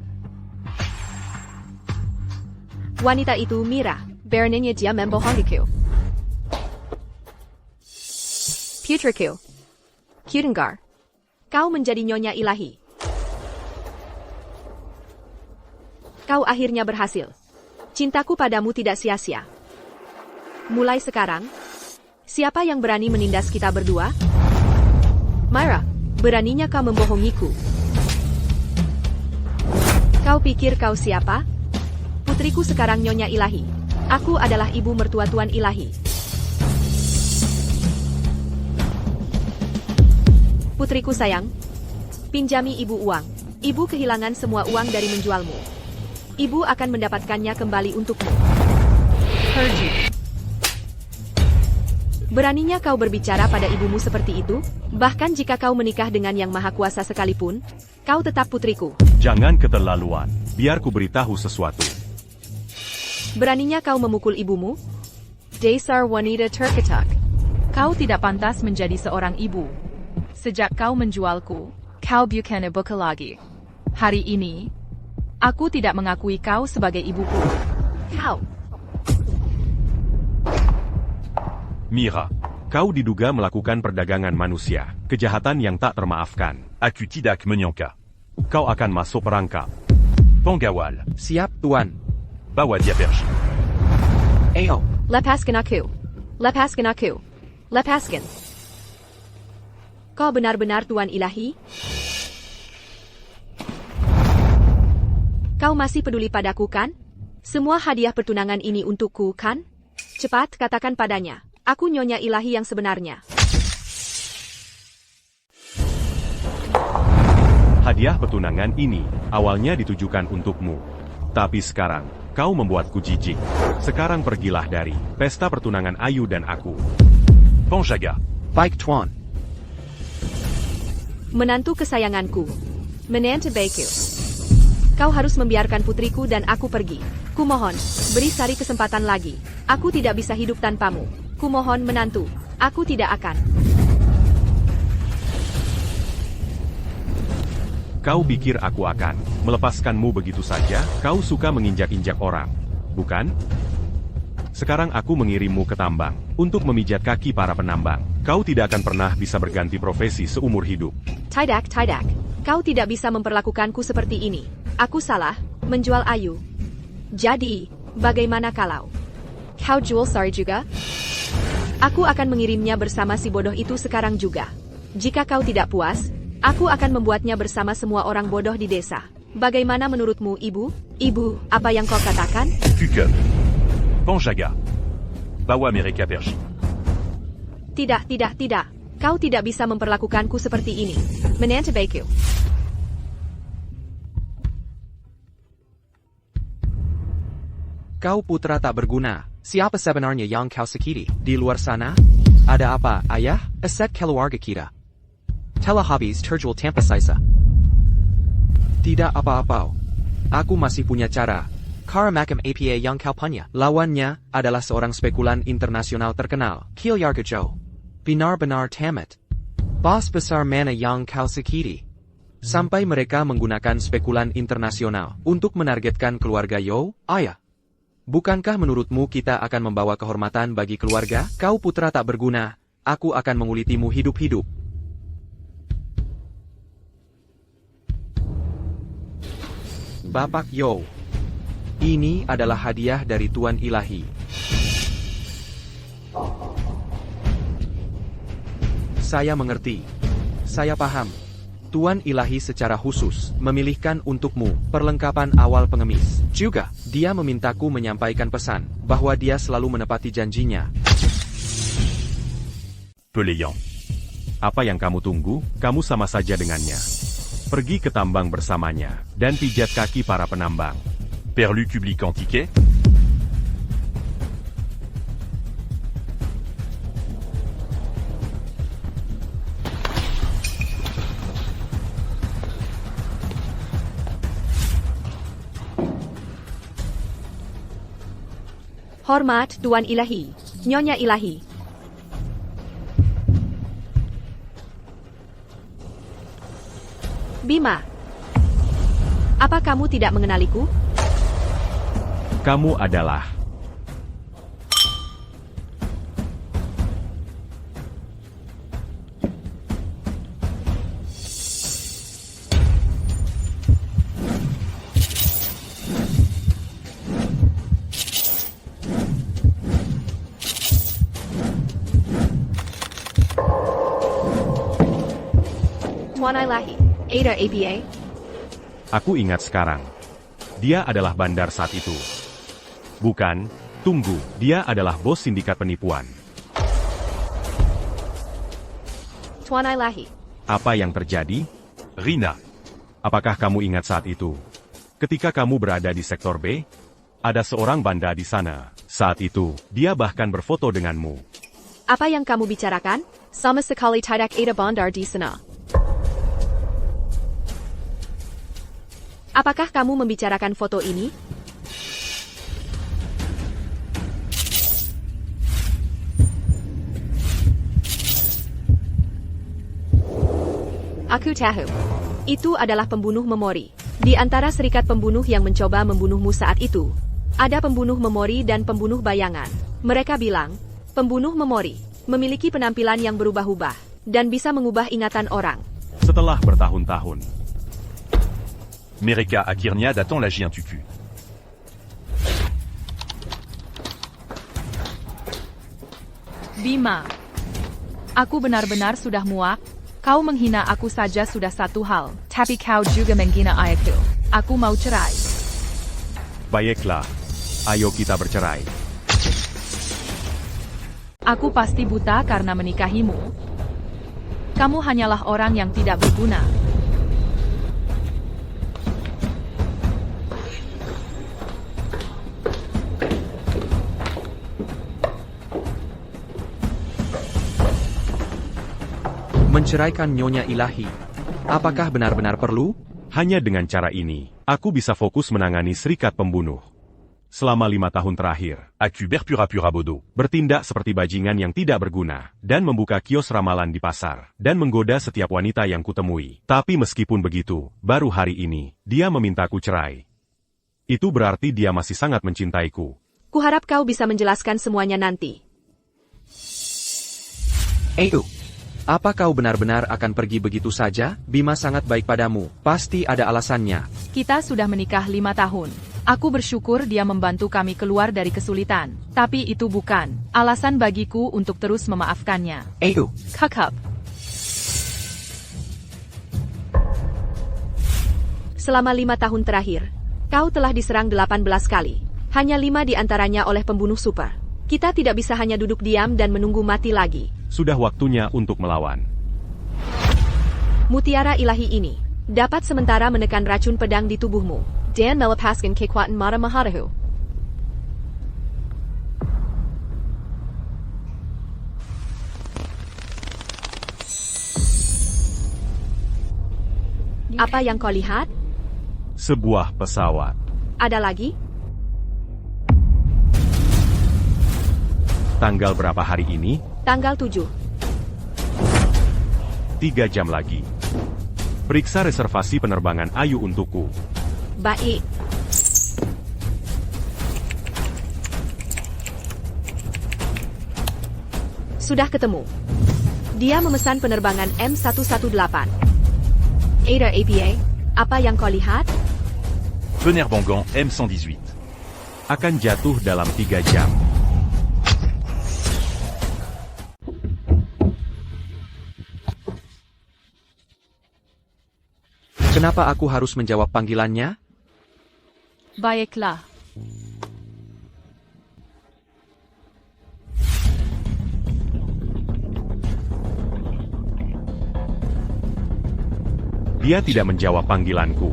Wanita itu Mira. Beraninya dia membohongiku. Putriku. Kudengar. Kau menjadi Nyonya Ilahi. Kau akhirnya berhasil. Cintaku padamu tidak sia-sia. Mulai sekarang, siapa yang berani menindas kita berdua? Myra, beraninya kau membohongiku. Kau pikir kau siapa? Putriku sekarang Nyonya Ilahi. Aku adalah ibu mertua Tuan Ilahi. Putriku sayang, pinjami ibu uang. Ibu kehilangan semua uang dari menjualmu. Ibu akan mendapatkannya kembali untukmu. Pergi. Beraninya kau berbicara pada ibumu seperti itu? Bahkan jika kau menikah dengan yang maha kuasa sekalipun, kau tetap putriku. Jangan keterlaluan. Biar ku beritahu sesuatu. Beraninya kau memukul ibumu? Dasar wanita terketak. Kau tidak pantas menjadi seorang ibu. Sejak kau menjualku, kau bukan ibuku lagi. Hari ini, aku tidak mengakui kau sebagai ibuku. Kau. Mira, kau diduga melakukan perdagangan manusia, kejahatan yang tak termaafkan. Aku tidak menyangka. Kau akan masuk perangkap. Penggawal. Siap, Tuan. Bawa dia pergi. Ayo. Lepaskan aku. Lepaskan aku. Lepaskan. Kau benar-benar Tuan Ilahi? Kau masih peduli padaku kan? Semua hadiah pertunangan ini untukku kan? Cepat katakan padanya, aku Nyonya Ilahi yang sebenarnya. Hadiah pertunangan ini awalnya ditujukan untukmu. Tapi sekarang, kau membuatku jijik. Sekarang pergilah dari pesta pertunangan Ayu dan aku. Penjaga. Baik, Tuan. Menantu kesayanganku. Menantu baikku. Kau harus membiarkan putriku dan aku pergi. Kumohon, beri Sari kesempatan lagi. Aku tidak bisa hidup tanpamu. Kumohon menantu, aku tidak akan. Kau pikir aku akan melepaskanmu begitu saja? Kau suka menginjak-injak orang, bukan? Sekarang aku mengirimmu ke tambang untuk memijat kaki para penambang. Kau tidak akan pernah bisa berganti profesi seumur hidup. Tidak. Kau tidak bisa memperlakukanku seperti ini. Aku salah, menjual Ayu. Jadi, bagaimana kalau kau jual Sari juga? Aku akan mengirimnya bersama si bodoh itu sekarang juga. Jika kau tidak puas, aku akan membuatnya bersama semua orang bodoh di desa. Bagaimana menurutmu, Ibu? Ibu, apa yang kau katakan? Kuke. Penjaga. Bawa mereka pergi. Tidak. Kau tidak bisa memperlakukanku seperti ini. Menantu baikku. Kau putra tak berguna. Siapa sebenarnya yang kau sakiti? Di luar sana? Ada apa, ayah? Aset keluarga kita. Telah habis terjual tanpa sisa. Tidak apa-apa. Aku masih punya cara. Cara makam APA yang kau punya. Lawannya adalah seorang spekulan internasional terkenal, Kilyarga Joe. Benar-benar tamat. Bos besar mana yang kau sakiti? Sampai mereka menggunakan spekulan internasional untuk menargetkan keluarga Yo, ayah. Bukankah menurutmu kita akan membawa kehormatan bagi keluarga? Kau putra tak berguna, aku akan mengulitimu hidup-hidup. Bapak Yo, ini adalah hadiah dari Tuan Ilahi. Saya mengerti. Saya paham. Tuan Ilahi secara khusus memilihkan untukmu perlengkapan awal pengemis. Juga, dia memintaku menyampaikan pesan bahwa dia selalu menepati janjinya. Pelayang. Apa yang kamu tunggu? Kamu sama saja dengannya. Pergi ke tambang bersamanya dan pijat kaki para penambang. Perlu public en ticket. Hormat, Tuan Ilahi. Nyonya Ilahi. Bima. Apa kamu tidak mengenaliku? Kamu adalah... Tuan Ilahi. Ada APA? Aku ingat sekarang. Dia adalah bandar saat itu. Bukan, tunggu, dia adalah bos sindikat penipuan. Tuan Ilahi. Apa yang terjadi? Rina. Apakah kamu ingat saat itu? Ketika kamu berada di sektor B, ada seorang banda di sana. Saat itu, dia bahkan berfoto denganmu. Apa yang kamu bicarakan? Sama sekali tidak ada bandar di sana. Apakah kamu membicarakan foto ini? Aku tahu. Itu adalah pembunuh memori. Di antara serikat pembunuh yang mencoba membunuhmu saat itu, ada pembunuh memori dan pembunuh bayangan. Mereka bilang, pembunuh memori memiliki penampilan yang berubah-ubah dan bisa mengubah ingatan orang. Setelah bertahun-tahun, Mereka Akirnia datant l'agi un tucu. Bima. Aku benar-benar sudah muak. Kau menghina aku saja sudah satu hal, tapi kau juga menghina ayahku. Aku mau cerai. baiklah. Ayo kita bercerai. Aku pasti buta karena menikahimu. Kamu hanyalah orang yang tidak berguna. Menceraikan Nyonya Ilahi. Apakah benar-benar perlu? Hanya dengan cara ini, aku bisa fokus menangani serikat pembunuh. Selama 5 tahun terakhir, Aku berpura-pura bodoh. bertindak seperti bajingan yang tidak berguna, dan membuka kios ramalan di pasar, dan menggoda setiap wanita yang kutemui. Tapi meskipun begitu, baru hari ini, dia memintaku cerai. Itu berarti dia masih sangat mencintaiku. Kuharap kau bisa menjelaskan semuanya nanti. Apa kau benar-benar akan pergi begitu saja? Bima sangat baik padamu. Pasti ada alasannya. Kita sudah menikah 5 tahun. Aku bersyukur dia membantu kami keluar dari kesulitan. Tapi itu bukan alasan bagiku untuk terus memaafkannya. Kakak. Selama 5 tahun terakhir, kau telah diserang 18 kali. Hanya 5 di antaranya oleh pembunuh super. Kita tidak bisa hanya duduk diam dan menunggu mati lagi. Sudah waktunya untuk melawan. Mutiara ilahi ini dapat sementara menekan racun pedang di tubuhmu dan melepaskan kekuatan Mata Maharahu. Apa yang kau lihat? Sebuah pesawat. Ada lagi? Tanggal berapa hari ini? Tanggal 7. 3 jam lagi. Periksa reservasi penerbangan Ayu untukku. Baik. Sudah ketemu. Dia memesan penerbangan M118. Ada APA, apa yang kau lihat? Penerbangan M118. Akan jatuh dalam 3 jam. Kenapa aku harus menjawab panggilannya? Baiklah. Dia tidak menjawab panggilanku.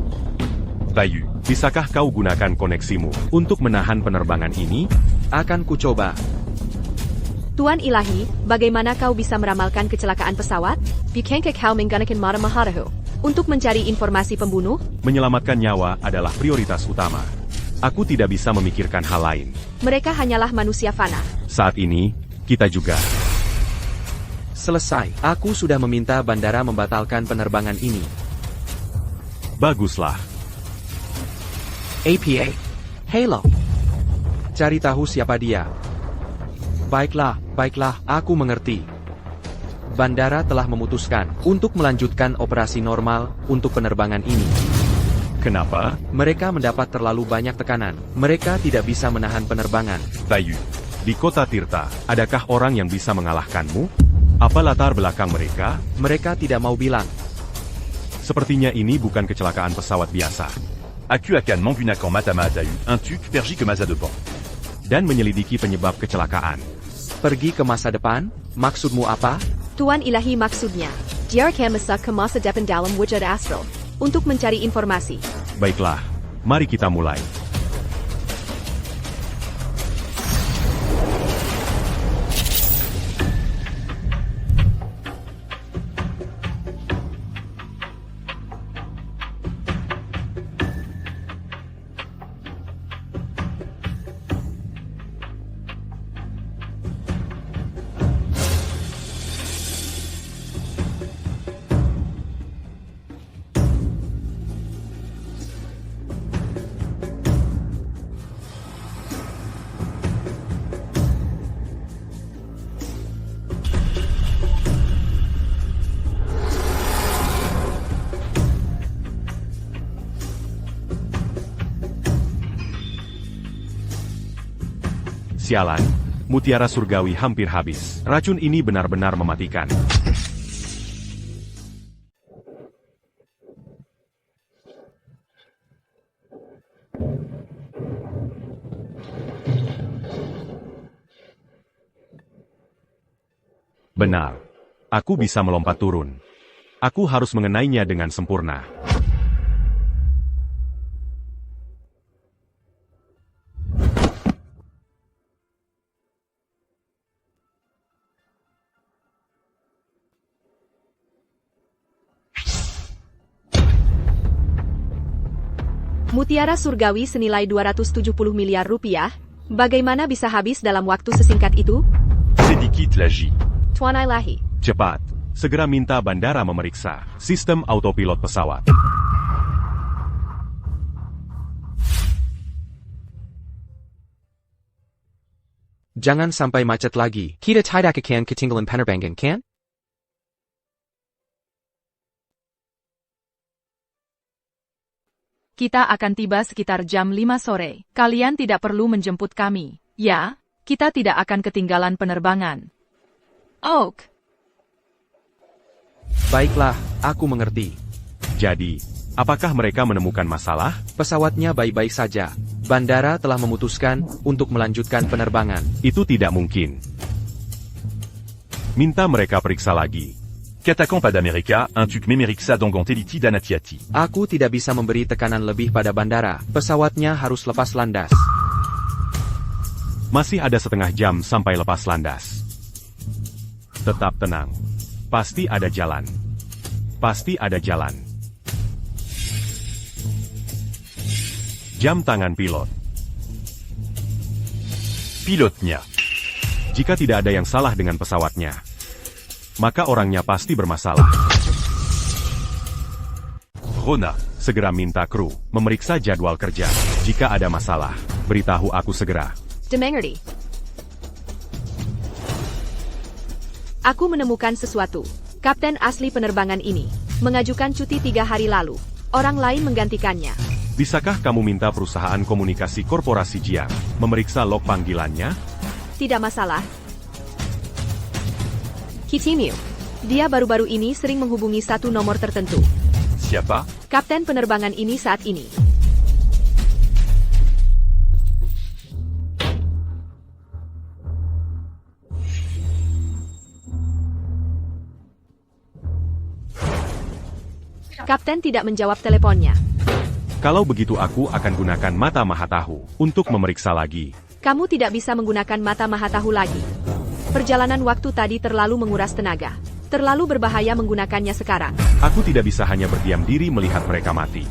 Bayu. Bisakah kau gunakan koneksimu untuk menahan penerbangan ini? Akan kucoba. Tuan Ilahi, bagaimana kau bisa meramalkan kecelakaan pesawat? Bukankah kau menggunakan Mata Maharahu untuk mencari informasi pembunuh? Menyelamatkan nyawa adalah prioritas utama. Aku tidak bisa memikirkan hal lain. Mereka hanyalah manusia fana. Saat ini, kita juga. Selesai. Aku sudah meminta bandara membatalkan penerbangan ini. Baguslah. APA. Halo. Cari tahu siapa dia. Baiklah, aku mengerti. Bandara telah memutuskan untuk melanjutkan operasi normal untuk penerbangan ini. Kenapa? Mereka mendapat terlalu banyak tekanan. Mereka tidak bisa menahan penerbangan. Bayu. Di kota Tirta, adakah orang yang bisa mengalahkanmu? Apa latar belakang mereka? Mereka tidak mau bilang. Sepertinya ini bukan kecelakaan pesawat biasa. Aku akan menggunakan Matama Atayu, un tuc pergi ke masa depan. Dan menyelidiki penyebab kecelakaan. Pergi ke masa depan? Maksudmu apa? Tuan Ilahi maksudnya, dia akan masuk ke masa depan dalam wujud astral untuk mencari informasi. Baiklah, mari kita mulai. Sialan, mutiara surgawi hampir habis. Racun ini benar-benar mematikan. Benar. Aku bisa melompat turun. Aku harus mengenainya dengan sempurna. Mutiara surgawi senilai 270 miliar rupiah, bagaimana bisa habis dalam waktu sesingkat itu? Sedikit lagi. Tuan Ilahi. Cepat, segera minta bandara memeriksa sistem autopilot pesawat. Jangan sampai macet lagi. Kita tidak akan ketinggalan penerbangan, kan? Kita akan tiba sekitar jam 5 sore. Kalian tidak perlu menjemput kami. Ya, kita tidak akan ketinggalan penerbangan. Oak. Baiklah, aku mengerti. Jadi, apakah mereka menemukan masalah? Pesawatnya baik-baik saja. Bandara telah memutuskan untuk melanjutkan penerbangan. Itu tidak mungkin. Minta mereka periksa lagi. Catacomb d'America, un tuk memeriksa dongonteliti danatiati. Aku tidak bisa memberi tekanan lebih pada bandara. Pesawatnya harus lepas landas. Masih ada setengah jam sampai lepas landas. Tetap tenang. Pasti ada jalan. Pasti ada jalan. Jam tangan pilot. Pilotnya. Jika tidak ada yang salah dengan pesawatnya, maka orangnya pasti bermasalah. Rona. Segera minta kru memeriksa jadwal kerja. Jika ada masalah, beritahu aku segera. Dimengerti. Aku menemukan sesuatu. Kapten asli penerbangan ini mengajukan cuti 3 hari lalu. Orang lain menggantikannya. Bisakah kamu minta perusahaan komunikasi korporasi Jiang memeriksa log panggilannya? Tidak masalah. Kitimiu. Dia baru-baru ini sering menghubungi satu nomor tertentu. Siapa? Kapten penerbangan ini saat ini. Kapten tidak menjawab teleponnya. Kalau begitu aku akan gunakan mata Mahatahu untuk memeriksa lagi. Kamu tidak bisa menggunakan mata Mahatahu lagi. Perjalanan waktu tadi terlalu menguras tenaga. Terlalu berbahaya menggunakannya sekarang. Aku tidak bisa hanya berdiam diri melihat mereka mati.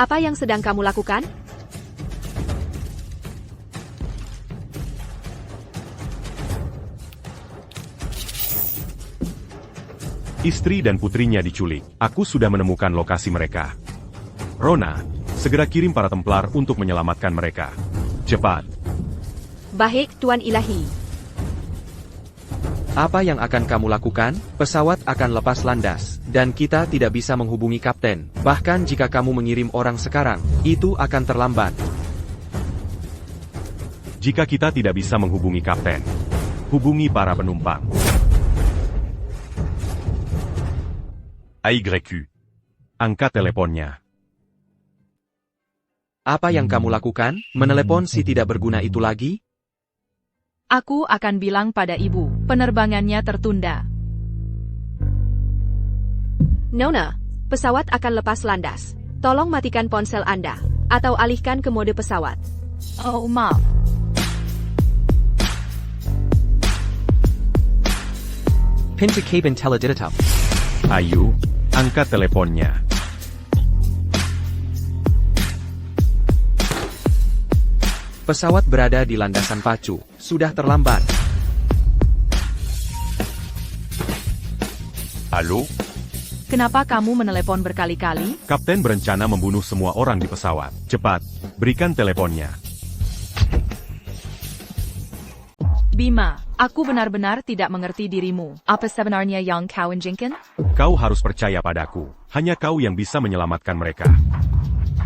Apa yang sedang kamu lakukan? Istri dan putrinya diculik. Aku sudah menemukan lokasi mereka. Rona, segera kirim para Templar untuk menyelamatkan mereka. Cepat. Baik, Tuan Ilahi. Apa yang akan kamu lakukan? Pesawat akan lepas landas, dan kita tidak bisa menghubungi kapten. Bahkan jika kamu mengirim orang sekarang, itu akan terlambat. Jika kita tidak bisa menghubungi kapten, hubungi para penumpang. AYQ. Angkat teleponnya. Apa yang kamu lakukan? Menelepon si tidak berguna itu lagi? Aku akan bilang pada ibu, penerbangannya tertunda. Nona, pesawat akan lepas landas. Tolong matikan ponsel Anda, atau alihkan ke mode pesawat. Oh, maaf. Pin to cabin teleditap. Ayu, angkat teleponnya. Pesawat berada di landasan pacu. Sudah terlambat. Halo? Kenapa kamu menelepon berkali-kali? Kapten berencana membunuh semua orang di pesawat. Cepat, berikan teleponnya. Bima, Aku benar-benar tidak mengerti dirimu. Apa sebenarnya yang kau inginkan? Kau harus percaya padaku. Hanya kau yang bisa menyelamatkan mereka.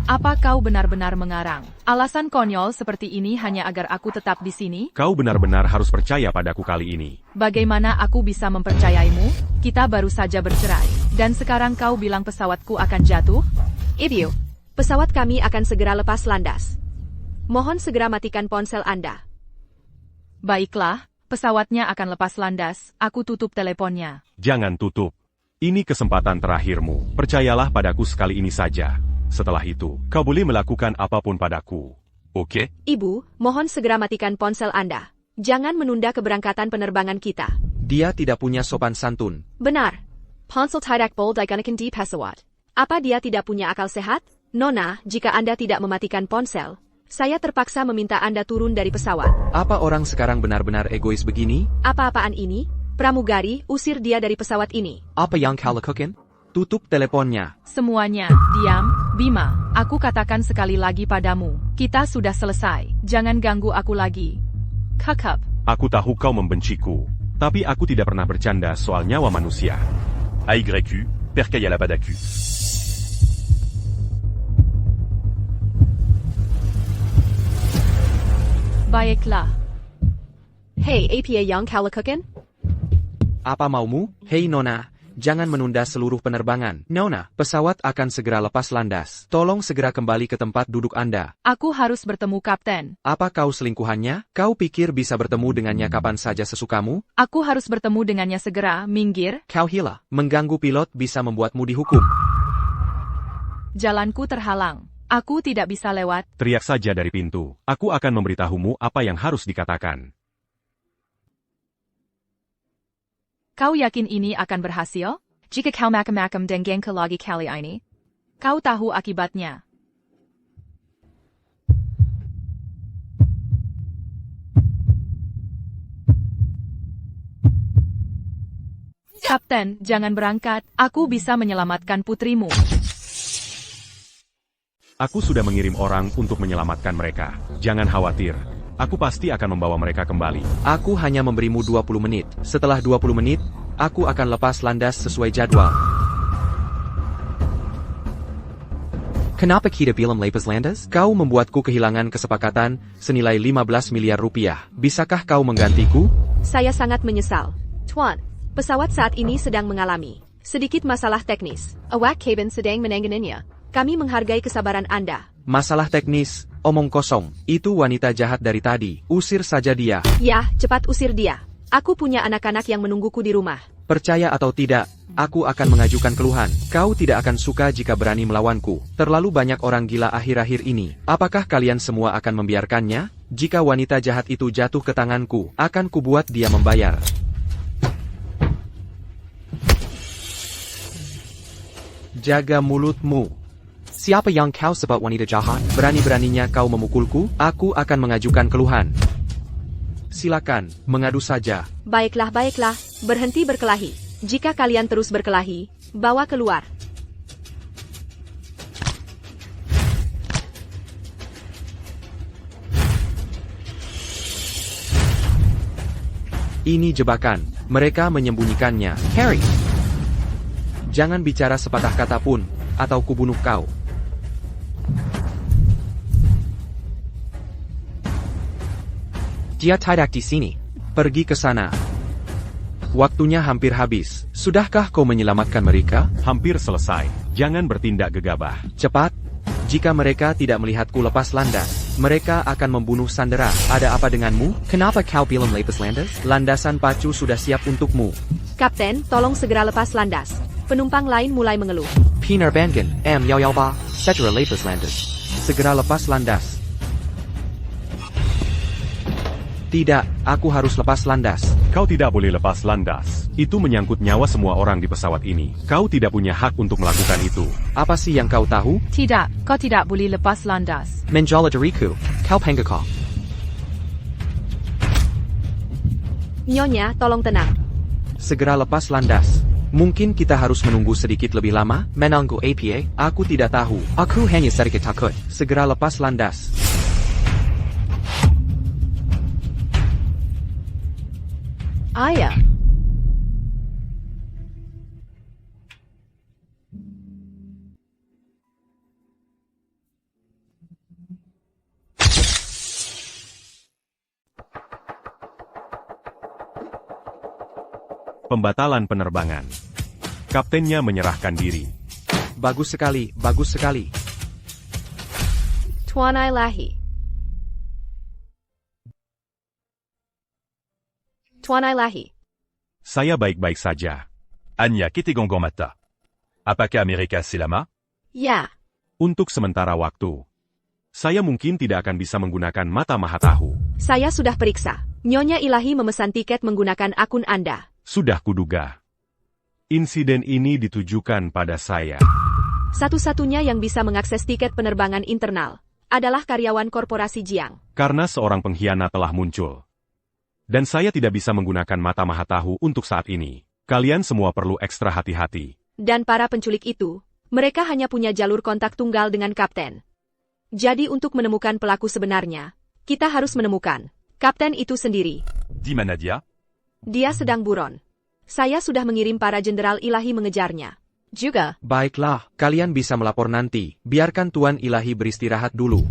Apa kau benar-benar mengarang? Alasan konyol seperti ini hanya agar aku tetap di sini? Kau benar-benar harus percaya padaku kali ini. Bagaimana aku bisa mempercayaimu? Kita baru saja bercerai. Dan sekarang kau bilang pesawatku akan jatuh? Ibyu, pesawat kami akan segera lepas landas. Mohon segera matikan ponsel Anda. Baiklah, pesawatnya akan lepas landas. Aku tutup teleponnya. Jangan tutup. Ini kesempatan terakhirmu. Percayalah padaku sekali ini saja. Setelah itu, kau boleh melakukan apapun padaku. Oke? Ibu, mohon segera matikan ponsel Anda. Jangan menunda keberangkatan penerbangan kita. Dia tidak punya sopan santun. Benar. Ponsel tidak boleh digunakan di pesawat. Apa dia tidak punya akal sehat? Nona, jika Anda tidak mematikan ponsel, saya terpaksa meminta Anda turun dari pesawat. Apa orang sekarang benar-benar egois begini? Apa-apaan ini? Pramugari, usir dia dari pesawat ini. Apa yang kau lakukan? Tutup teleponnya. Semuanya, diam. Bima, aku katakan sekali lagi padamu. Kita sudah selesai. Jangan ganggu aku lagi. Kakap. Aku tahu kau membenciku. Tapi aku tidak pernah bercanda soal nyawa manusia. AYQ, Perkaya Labadaku. Baiklah. Hey, APA yang kau lakukan? Apa maumu? Hei Nona, jangan menunda seluruh penerbangan. Nona, pesawat akan segera lepas landas. Tolong segera kembali ke tempat duduk Anda. Aku harus bertemu kapten. Apa kau selingkuhannya? Kau pikir bisa bertemu dengannya kapan saja sesukamu? Aku harus bertemu dengannya segera. Minggir. Kau hila. Mengganggu pilot bisa membuatmu dihukum. Jalanku terhalang. Aku tidak bisa lewat. Teriak saja dari pintu. Aku akan memberitahumu apa yang harus dikatakan. Kau yakin ini akan berhasil? Jika kau macam-macam dengan ke lagi kali ini, kau tahu akibatnya. Kapten, jangan berangkat. Aku bisa menyelamatkan putrimu. Aku sudah mengirim orang untuk menyelamatkan mereka. Jangan khawatir. Aku pasti akan membawa mereka kembali. Aku hanya memberimu 20 menit. Setelah 20 menit, aku akan lepas landas sesuai jadwal. Kenapa kita belum lepas landas? Kau membuatku kehilangan kesepakatan senilai 15 miliar rupiah. Bisakah kau menggantiku? Saya sangat menyesal. Tuan, pesawat saat ini sedang mengalami sedikit masalah teknis. Awak cabin sedang menanganinya. Kami menghargai kesabaran Anda. Masalah teknis, omong kosong. Itu wanita jahat dari tadi. Usir saja dia. Ya, cepat usir dia. Aku punya anak-anak yang menungguku di rumah. Percaya atau tidak, aku akan mengajukan keluhan. Kau tidak akan suka jika berani melawanku. Terlalu banyak orang gila akhir-akhir ini. Apakah kalian semua akan membiarkannya? Jika wanita jahat itu jatuh ke tanganku, akan kubuat dia membayar. Jaga mulutmu. Siapa yang kau sebut wanita jahat? Berani-beraninya kau memukulku? Aku akan mengajukan keluhan. Silakan, mengadu saja. Baiklah, baiklah. Berhenti berkelahi. Jika kalian terus berkelahi, bawa keluar. Ini jebakan. Mereka menyembunyikannya. Harry! Jangan bicara sepatah kata pun, atau kubunuh kau. Dia tidak di sini. Pergi ke sana. Waktunya hampir habis. Sudahkah kau menyelamatkan mereka? Hampir selesai. Jangan bertindak gegabah. Cepat. Jika mereka tidak melihatku lepas landas, mereka akan membunuh Sandera. Ada apa denganmu? Kenapa kau belum lepas landas? Landasan pacu sudah siap untukmu. Kapten, tolong segera lepas landas. Penumpang lain mulai mengeluh. Penerbangan M112, segera lepas landas. Segera lepas landas. Tidak, aku harus lepas landas. Kau tidak boleh lepas landas. Itu menyangkut nyawa semua orang di pesawat ini. Kau tidak punya hak untuk melakukan itu. Apa sih yang kau tahu? Tidak, kau tidak boleh lepas landas. Menjala diriku, kau penggakau. Nyonya, tolong tenang. Segera lepas landas. Mungkin kita harus menunggu sedikit lebih lama. Menunggu APA? Aku tidak tahu. Aku hanya sedikit takut. Segera lepas landas. Ayah. Pembatalan penerbangan. Kaptennya menyerahkan diri. Bagus sekali, bagus sekali. Tuan Ilahi. Tuan Ilahi. Saya baik-baik saja. Anya Kitigongong Mata. Apakah Amerika Selama? Ya. Untuk sementara waktu. Saya mungkin tidak akan bisa menggunakan mata Mahatahu. Saya sudah periksa. Nyonya Ilahi memesan tiket menggunakan akun Anda. Sudah kuduga. Insiden ini ditujukan pada saya. Satu-satunya yang bisa mengakses tiket penerbangan internal adalah karyawan korporasi Jiang. Karena seorang pengkhianat telah muncul. Dan saya tidak bisa menggunakan mata Mahatahu untuk saat ini. Kalian semua perlu ekstra hati-hati. Dan para penculik itu, mereka hanya punya jalur kontak tunggal dengan kapten. Jadi untuk menemukan pelaku sebenarnya, kita harus menemukan kapten itu sendiri. Di mana dia? Dia sedang buron. Saya sudah mengirim para jenderal Ilahi mengejarnya. Juga. Baiklah, kalian bisa melapor nanti. Biarkan Tuan Ilahi beristirahat dulu.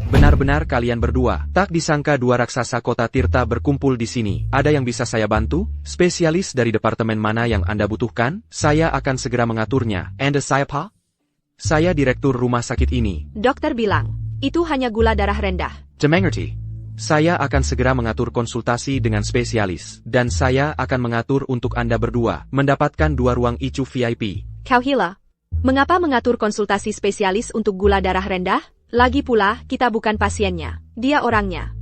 Benar-benar kalian berdua. Tak disangka dua raksasa kota Tirta berkumpul di sini. Ada yang bisa saya bantu? Spesialis dari departemen mana yang Anda butuhkan? Saya akan segera mengaturnya. Anda saya Pak? Saya direktur rumah sakit ini. Dokter bilang, itu hanya gula darah rendah. Mengerti. Saya akan segera mengatur konsultasi dengan spesialis. Dan saya akan mengatur untuk Anda berdua mendapatkan 2 ruang ICU VIP. Kau Hila, mengapa mengatur konsultasi spesialis untuk gula darah rendah? Lagi pula, kita bukan pasiennya. Dia orangnya.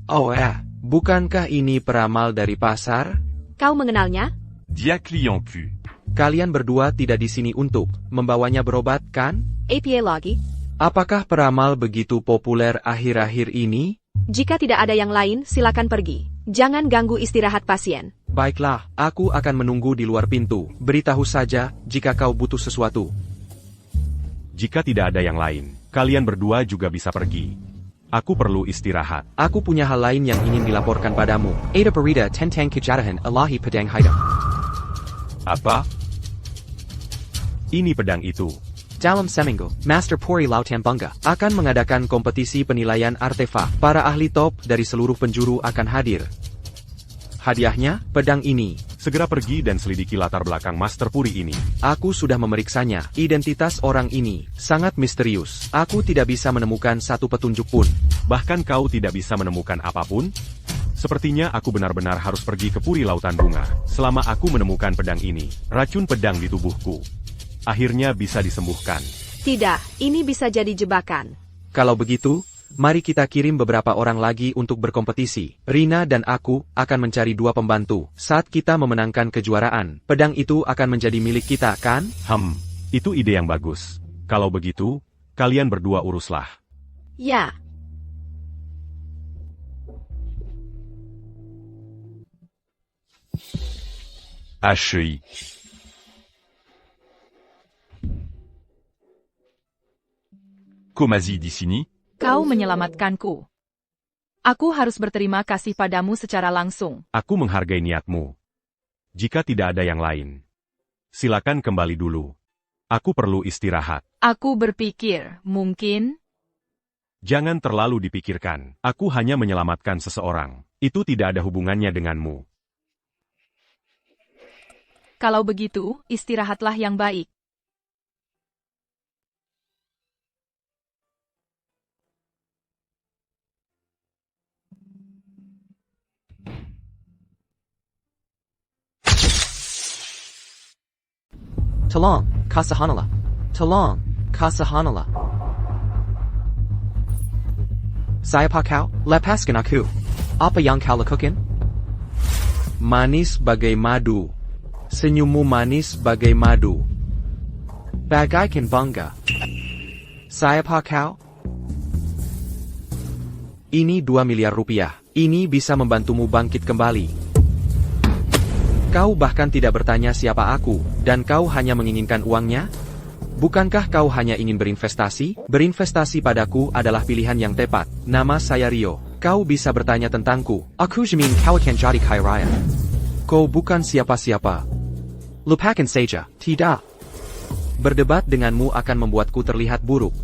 Oh bukankah ini peramal dari pasar? Kau mengenalnya? Dia client Q. Kalian berdua tidak di sini untuk membawanya berobat, kan? APA lagi? Apakah peramal begitu populer akhir-akhir ini? Jika tidak ada yang lain, silakan pergi. Jangan ganggu istirahat pasien. Baiklah, aku akan menunggu di luar pintu. Beritahu saja jika kau butuh sesuatu. Jika tidak ada yang lain, kalian berdua juga bisa pergi. Aku perlu istirahat. Aku punya hal lain yang ingin dilaporkan padamu. Ada berita tentang kejadian Ilahi Pedang Haidam. Apa? Ini pedang itu. Dalam seminggu, Master Pori Lautambunga akan mengadakan kompetisi penilaian artefak. Para ahli top dari seluruh penjuru akan hadir. Hadiahnya, pedang ini. Segera pergi dan selidiki latar belakang Master Puri ini. Aku sudah memeriksanya. Identitas orang ini sangat misterius. Aku tidak bisa menemukan satu petunjuk pun. Bahkan kau tidak bisa menemukan apapun? Sepertinya aku benar-benar harus pergi ke Puri Lautan Bunga. Selama aku menemukan pedang ini, racun pedang di tubuhku akhirnya bisa disembuhkan. Tidak, ini bisa jadi jebakan. Kalau begitu, mari kita kirim beberapa orang lagi untuk berkompetisi. Rina dan aku akan mencari 2 pembantu. Saat kita memenangkan kejuaraan, pedang itu akan menjadi milik kita, kan? Itu ide yang bagus. Kalau begitu, kalian berdua uruslah. Ya. HI. Komazi di sini? Kau menyelamatkanku. Aku harus berterima kasih padamu secara langsung. Aku menghargai niatmu. Jika tidak ada yang lain, silakan kembali dulu. Aku perlu istirahat. Aku berpikir, mungkin... Jangan terlalu dipikirkan. Aku hanya menyelamatkan seseorang. Itu tidak ada hubungannya denganmu. Kalau begitu, istirahatlah yang baik. Tolong, Kasahanala. Tolong, Kasahanala. Saya Pak kau, lepaskan aku. Apa yang kau lakukan? Manis bagai madu. Senyummu manis bagai madu. Bagaikan bangga. Saya Pak kau. Ini 2 miliar rupiah. Ini bisa membantumu bangkit kembali. Kau bahkan tidak bertanya siapa aku, dan kau hanya menginginkan uangnya? Bukankah kau hanya ingin berinvestasi? Berinvestasi padaku adalah pilihan yang tepat. Nama saya Rio. Kau bisa bertanya tentangku. Aku jamin kau akan jadi kaya raya. Kau bukan siapa-siapa. Lupakan saja. Tidak. Berdebat denganmu akan membuatku terlihat buruk.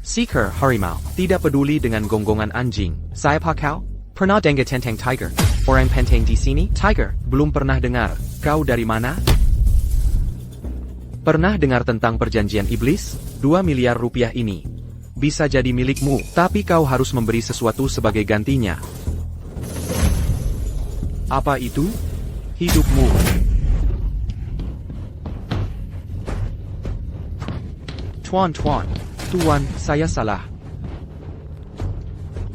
Seeker harimau. Tidak peduli dengan gonggongan anjing. Siapa kau? Pernah dengar tentang tiger? Orang penting di sini? Tiger. Belum pernah dengar. Kau dari mana? Pernah dengar tentang perjanjian iblis? 2 miliar rupiah ini bisa jadi milikmu, tapi kau harus memberi sesuatu sebagai gantinya. Apa itu? Hidupmu. Tuan, saya salah.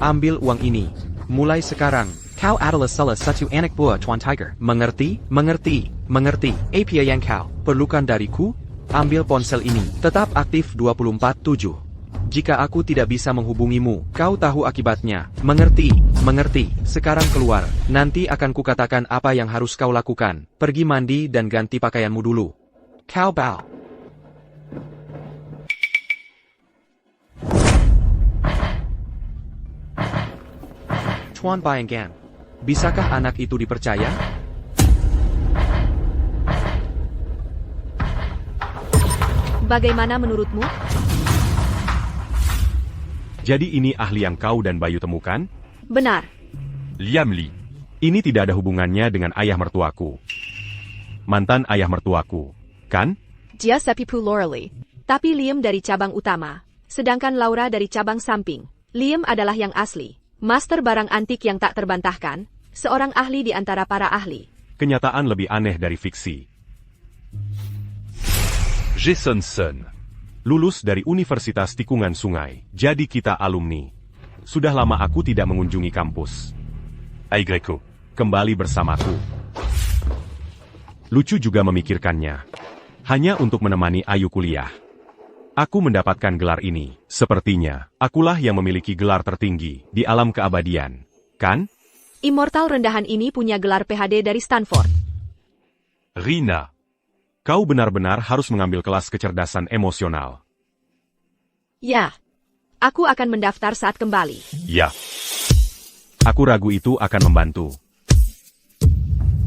Ambil uang ini. Mulai sekarang, kau adalah salah satu anak buah Tuan Tiger. Mengerti? Apa yang kau perlukan dariku? Ambil ponsel ini. Tetap aktif 24/7. Jika aku tidak bisa menghubungimu, kau tahu akibatnya. Mengerti? Sekarang keluar. Nanti akan kukatakan apa yang harus kau lakukan. Pergi mandi dan ganti pakaianmu dulu. Kau bow. Tuan Bayangkan. Bisakah anak itu dipercaya? Bagaimana menurutmu? Jadi ini ahli yang kau dan Bayu temukan? Benar. Liam Lee. Ini tidak ada hubungannya dengan ayah mertuaku. Mantan ayah mertuaku, kan? Dia sepupu Laurel. Tapi Liam dari cabang utama. Sedangkan Laura dari cabang samping. Liam adalah yang asli. Master barang antik yang tak terbantahkan. Seorang ahli di antara para ahli. Kenyataan lebih aneh dari fiksi. Jason Sun. Lulus dari Universitas Tikungan Sungai. Jadi kita alumni. Sudah lama aku tidak mengunjungi kampus. Aigreko. Kembali bersamaku. Lucu juga memikirkannya. Hanya untuk menemani Ayu kuliah. Aku mendapatkan gelar ini. Sepertinya, akulah yang memiliki gelar tertinggi di alam keabadian. Kan? Immortal rendahan ini punya gelar PhD dari Stanford. Rina. Kau benar-benar harus mengambil kelas kecerdasan emosional. Ya. Aku akan mendaftar saat kembali. Ya. Aku ragu itu akan membantu.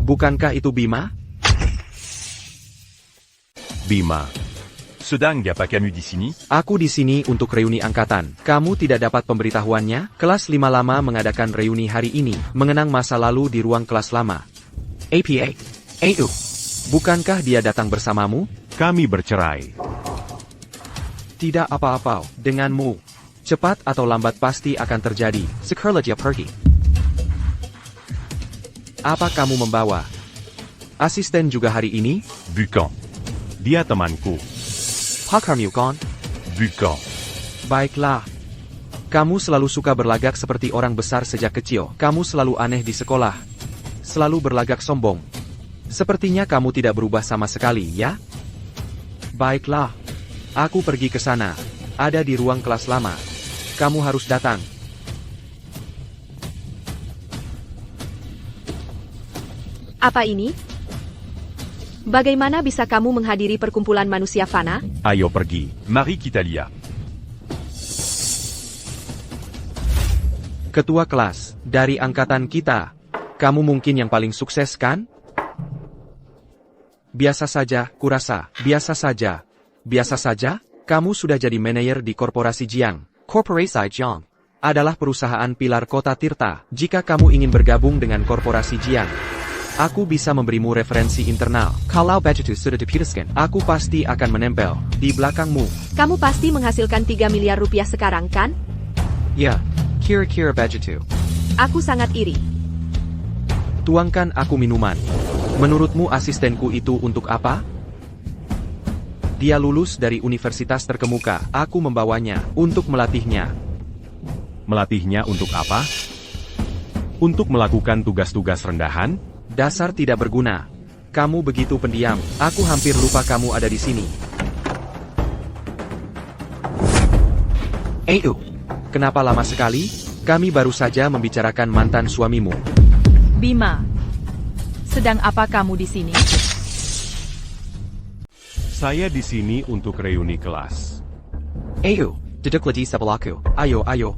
Bukankah itu Bima? Bima. Sedang apa kamu di sini? Aku di sini untuk reuni angkatan. Kamu tidak dapat pemberitahuannya? Kelas 5 lama mengadakan reuni hari ini, mengenang masa lalu di ruang kelas lama. APA. AU. Bukankah dia datang bersamamu? Kami bercerai. Tidak apa-apa denganmu. Cepat atau lambat pasti akan terjadi. Sekarang dia pergi. Apa kamu membawa? Asisten juga hari ini? Bukan. Dia temanku. Pakarmu kan? Bukan. Baiklah. Kamu selalu suka berlagak seperti orang besar sejak kecil. Kamu selalu aneh di sekolah. Selalu berlagak sombong. Sepertinya kamu tidak berubah sama sekali, ya? Baiklah. Aku pergi ke sana. Ada di ruang kelas lama. Kamu harus datang. Apa ini? Bagaimana bisa kamu menghadiri perkumpulan manusia fana? Ayo pergi. Marie Kitalia. Ketua kelas, dari angkatan kita. Kamu mungkin yang paling sukses, kan? Biasa saja, kurasa. Biasa saja. Biasa saja? Kamu sudah jadi manajer di korporasi Jiang. Korporasi Jiang adalah perusahaan pilar kota Tirta. Jika kamu ingin bergabung dengan korporasi Jiang, aku bisa memberimu referensi internal. Kalau budget sudah diputuskan, aku pasti akan menempel di belakangmu. Kamu pasti menghasilkan 3 miliar rupiah sekarang, kan? Ya, kira-kira budget. Aku sangat iri. Tuangkan aku minuman. Menurutmu asistenku itu untuk apa? Dia lulus dari universitas terkemuka. Aku membawanya untuk melatihnya. Melatihnya untuk apa? Untuk melakukan tugas-tugas rendahan? Dasar tidak berguna. Kamu begitu pendiam. Aku hampir lupa kamu ada di sini. Kenapa lama sekali? Kami baru saja membicarakan mantan suamimu. Bima. Sedang apa kamu di sini? Saya di sini untuk reuni kelas. Ayo, duduklah di sebelahku. Ayo, ayo.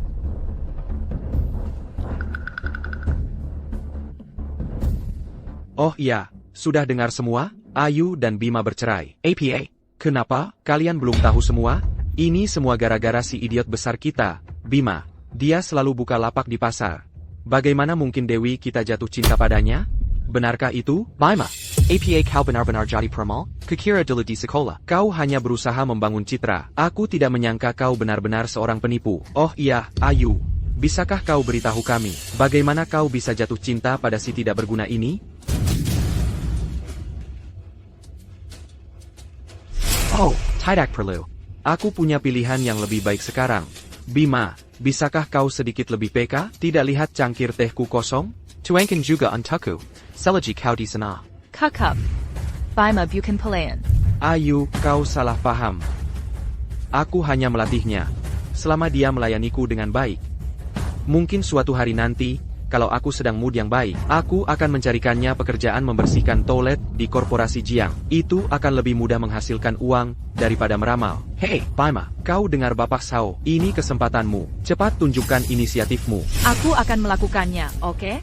Oh iya, sudah dengar semua? Ayu dan Bima bercerai. APA, kenapa? Kalian belum tahu semua? Ini semua gara-gara si idiot besar kita, Bima. Dia selalu buka lapak di pasar. Bagaimana mungkin Dewi kita jatuh cinta padanya? Benarkah itu, Bima? APA kau benar-benar jadi peramal? Kukira dulu di sekolah. Kau hanya berusaha membangun citra. Aku tidak menyangka kau benar-benar seorang penipu. Oh iya, Ayu. Bisakah kau beritahu kami, bagaimana kau bisa jatuh cinta pada si tidak berguna ini? Oh, tidak perlu. Aku punya pilihan yang lebih baik sekarang. Bima, bisakah kau sedikit lebih peka? Tidak lihat cangkir tehku kosong? Tuangkan juga untukku. Selagi kau di sana. Kakak. Bima bukan pelayan. Ayu, kau salah paham. Aku hanya melatihnya. Selama dia melayaniku dengan baik. Mungkin suatu hari nanti, kalau aku sedang mood yang baik, aku akan mencarikannya pekerjaan membersihkan toilet di korporasi Jiang. Itu akan lebih mudah menghasilkan uang daripada meramal. Hei, Bima, kau dengar Bapak Sao? Ini kesempatanmu. Cepat tunjukkan inisiatifmu. Aku akan melakukannya, oke?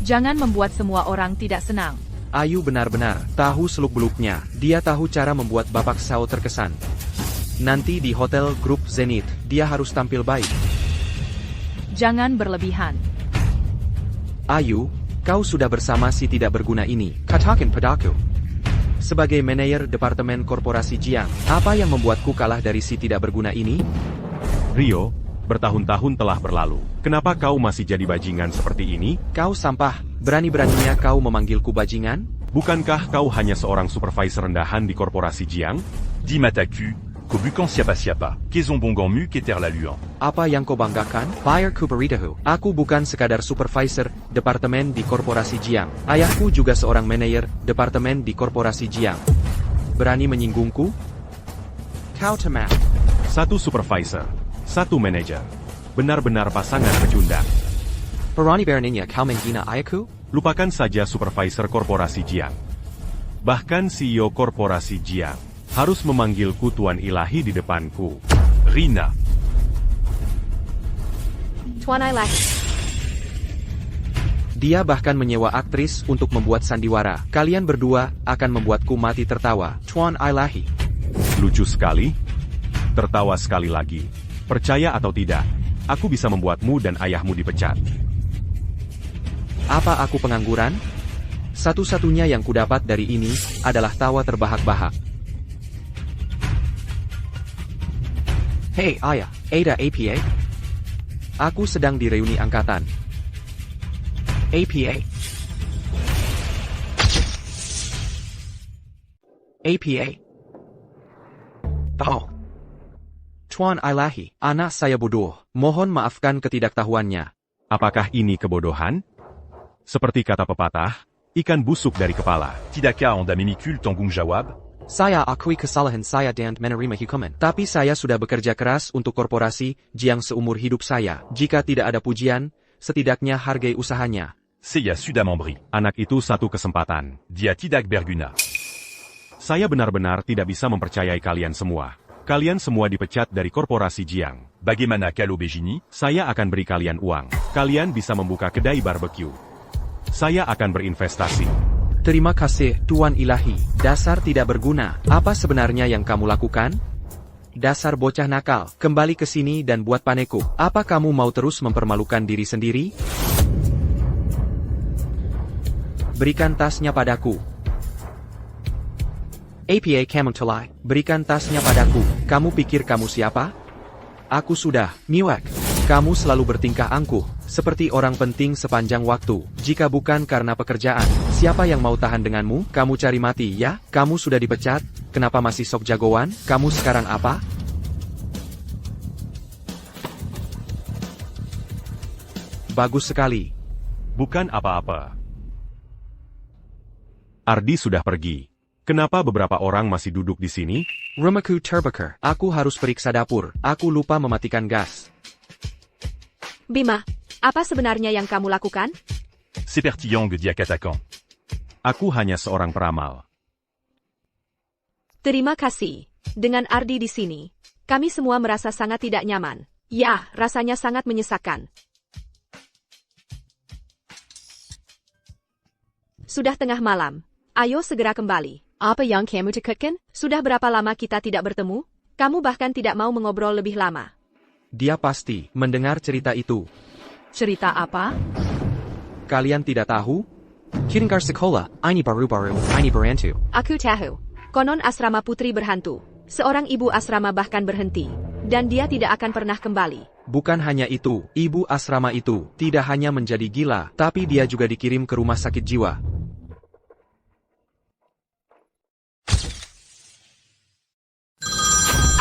Jangan membuat semua orang tidak senang. Ayu benar-benar tahu seluk-beluknya. Dia tahu cara membuat Bapak Sao terkesan. Nanti di hotel grup Zenith, dia harus tampil baik. Jangan berlebihan. Ayu, kau sudah bersama si tidak berguna ini. Katakan padaku. Sebagai manajer departemen korporasi Jiang, apa yang membuatku kalah dari si tidak berguna ini? Rio, bertahun-tahun telah berlalu. Kenapa kau masih jadi bajingan seperti ini? Kau sampah, berani-beraninya kau memanggilku bajingan? Bukankah kau hanya seorang supervisor rendahan di korporasi Jiang? Dis Mataku, qu'au siapa, qu'est-on bongan mu qu'eter la luan. Apa yang kau banggakan? Bayarku beritahu. Aku bukan sekadar supervisor departemen di korporasi Jiang. Ayahku juga seorang manajer departemen di korporasi Jiang. Berani menyinggungku? Kau temat. Satu supervisor, satu manajer. Benar-benar pasangan pecundang. Berani-beraninya kau menghina ayahku? Lupakan saja supervisor korporasi Jiang. Bahkan CEO korporasi Jiang harus memanggilku Tuan Ilahi di depanku. Rina. Tuan Ilahi. Dia bahkan menyewa aktris untuk membuat sandiwara. Kalian berdua akan membuatku mati tertawa. Tuan Ilahi. Lucu sekali. Tertawa sekali lagi. Percaya atau tidak, aku bisa membuatmu dan ayahmu dipecat. Apa aku pengangguran? Satu-satunya yang kudapat dari ini adalah tawa terbahak-bahak. Hei ayah, Ada APA? Aku sedang di reuni angkatan. APA. APA. Oh. Tuan Ilahi, anak saya bodoh. Mohon maafkan ketidaktahuannya. Apakah ini kebodohan? Seperti kata pepatah, ikan busuk dari kepala. Tidaka onda mimikul tanggung jawab. Saya akui kesalahan saya dan menerima hukuman. Tapi saya sudah bekerja keras untuk korporasi Jiang seumur hidup saya. Jika tidak ada pujian, setidaknya hargai usahanya. Seya sudah memberi. Anak itu satu kesempatan. Dia tidak berguna. Saya benar-benar tidak bisa mempercayai kalian semua. Kalian semua dipecat dari korporasi Jiang. Bagaimana kalau begini? Saya akan beri kalian uang. Kalian bisa membuka kedai barbecue. Saya akan berinvestasi. Terima kasih, Tuan Ilahi. Dasar tidak berguna. Apa sebenarnya yang kamu lakukan? Dasar bocah nakal. Kembali ke sini dan buat paneku. Apa kamu mau terus mempermalukan diri sendiri? Berikan tasnya padaku. APA kamu telai. Berikan tasnya padaku. Kamu pikir kamu siapa? Aku sudah, Miwek. Kamu selalu bertingkah angkuh, seperti orang penting sepanjang waktu. Jika bukan karena pekerjaan, siapa yang mau tahan denganmu? Kamu cari mati, ya? Kamu sudah dipecat, kenapa masih sok jagoan? Kamu sekarang apa? Bagus sekali. Bukan apa-apa. Ardi sudah pergi. Kenapa beberapa orang masih duduk di sini? Rumahku terbakar. Aku harus periksa dapur. Aku lupa mematikan gas. Bima, apa sebenarnya yang kamu lakukan? Seperti yang dia katakan. Aku hanya seorang peramal. Terima kasih. Dengan Ardi di sini, kami semua merasa sangat tidak nyaman. Ya, rasanya sangat menyesakan. Sudah tengah malam. Ayo segera kembali. Apa yang kamu takutkan? Sudah berapa lama kita tidak bertemu? Kamu bahkan tidak mau mengobrol lebih lama. Dia pasti mendengar cerita itu. Cerita apa? Kalian tidak tahu? Kiringkar sekolah, ini baru-baru, ini berantu. Aku tahu. Konon asrama putri berhantu. Seorang ibu asrama bahkan berhenti. Dan dia tidak akan pernah kembali. Bukan hanya itu, ibu asrama itu tidak hanya menjadi gila, tapi dia juga dikirim ke rumah sakit jiwa.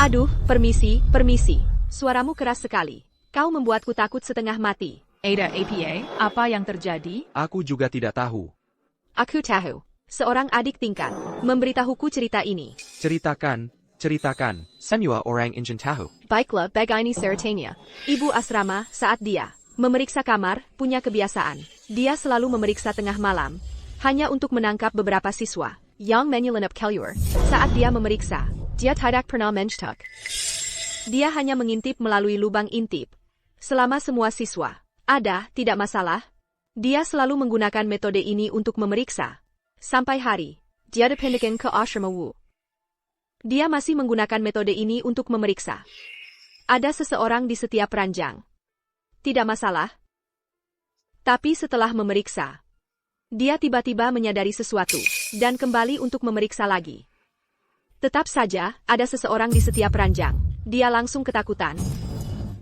Aduh, permisi, permisi. Suaramu keras sekali. Kau membuatku takut setengah mati. Ada APA, apa yang terjadi? Aku juga tidak tahu. Aku tahu. Seorang adik tingkat memberitahuku cerita ini. Ceritakan. Semua orang ingin tahu. Baiklah, begini ceritanya. Ibu asrama, saat dia memeriksa kamar, punya kebiasaan. Dia selalu memeriksa tengah malam, hanya untuk menangkap beberapa siswa yang menyelinap keluar. Saat dia memeriksa, dia tidak pernah mencetak. Dia hanya mengintip melalui lubang intip. Selama semua siswa ada, tidak masalah. Dia selalu menggunakan metode ini untuk memeriksa. Sampai hari, dia dipindahkan ke asrama Wu. Dia masih menggunakan metode ini untuk memeriksa. Ada seseorang di setiap ranjang. Tidak masalah. Tapi setelah memeriksa, dia tiba-tiba menyadari sesuatu, dan kembali untuk memeriksa lagi. Tetap saja, ada seseorang di setiap ranjang. Dia langsung ketakutan.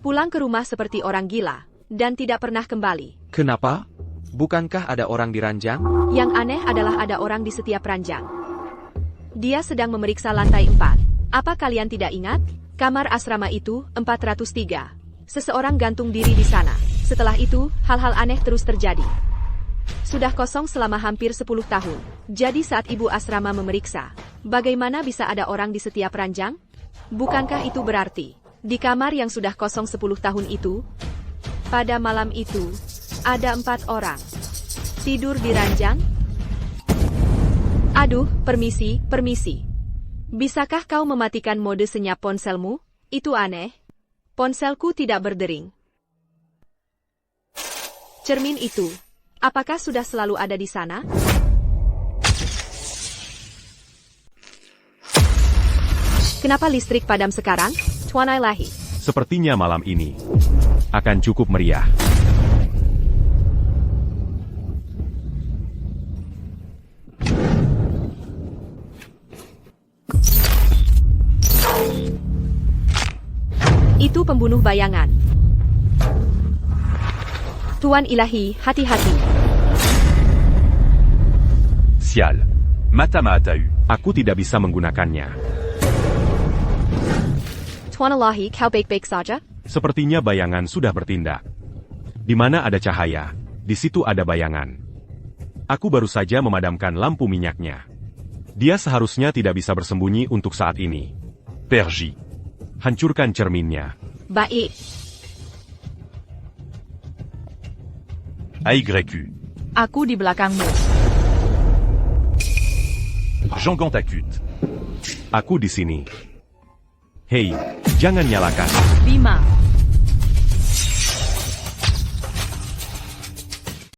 Pulang ke rumah seperti orang gila, dan tidak pernah kembali. Kenapa? Bukankah ada orang di ranjang? Yang aneh adalah ada orang di setiap ranjang. Dia sedang memeriksa lantai 4. Apa kalian tidak ingat? Kamar asrama itu, 403. Seseorang gantung diri di sana. Setelah itu, hal-hal aneh terus terjadi. Sudah kosong selama hampir 10 tahun. Jadi saat ibu asrama memeriksa, bagaimana bisa ada orang di setiap ranjang? Bukankah itu berarti, di kamar yang sudah kosong 10 tahun itu, pada malam itu, ada 4 orang tidur di ranjang? Aduh, permisi. Bisakah kau mematikan mode senyap ponselmu? Itu aneh. Ponselku tidak berdering. Cermin itu, apakah sudah selalu ada di sana? Kenapa listrik padam sekarang? Tuan Ilahi. Sepertinya malam ini akan cukup meriah. Itu pembunuh bayangan. Tuan Ilahi, hati-hati. Sial. Matama t'a eu. Aku tidak bisa menggunakannya. Tuan Ilahi, kau baik-baik saja? Sepertinya bayangan sudah bertindak. Di mana ada cahaya, di situ ada bayangan. Aku baru saja memadamkan lampu minyaknya. Dia seharusnya tidak bisa bersembunyi untuk saat ini. Perji. Hancurkan cerminnya. Baik. AYQ. Aku di belakangmu. Jangan takut. Aku di sini. Hei, jangan nyalakan. Bima,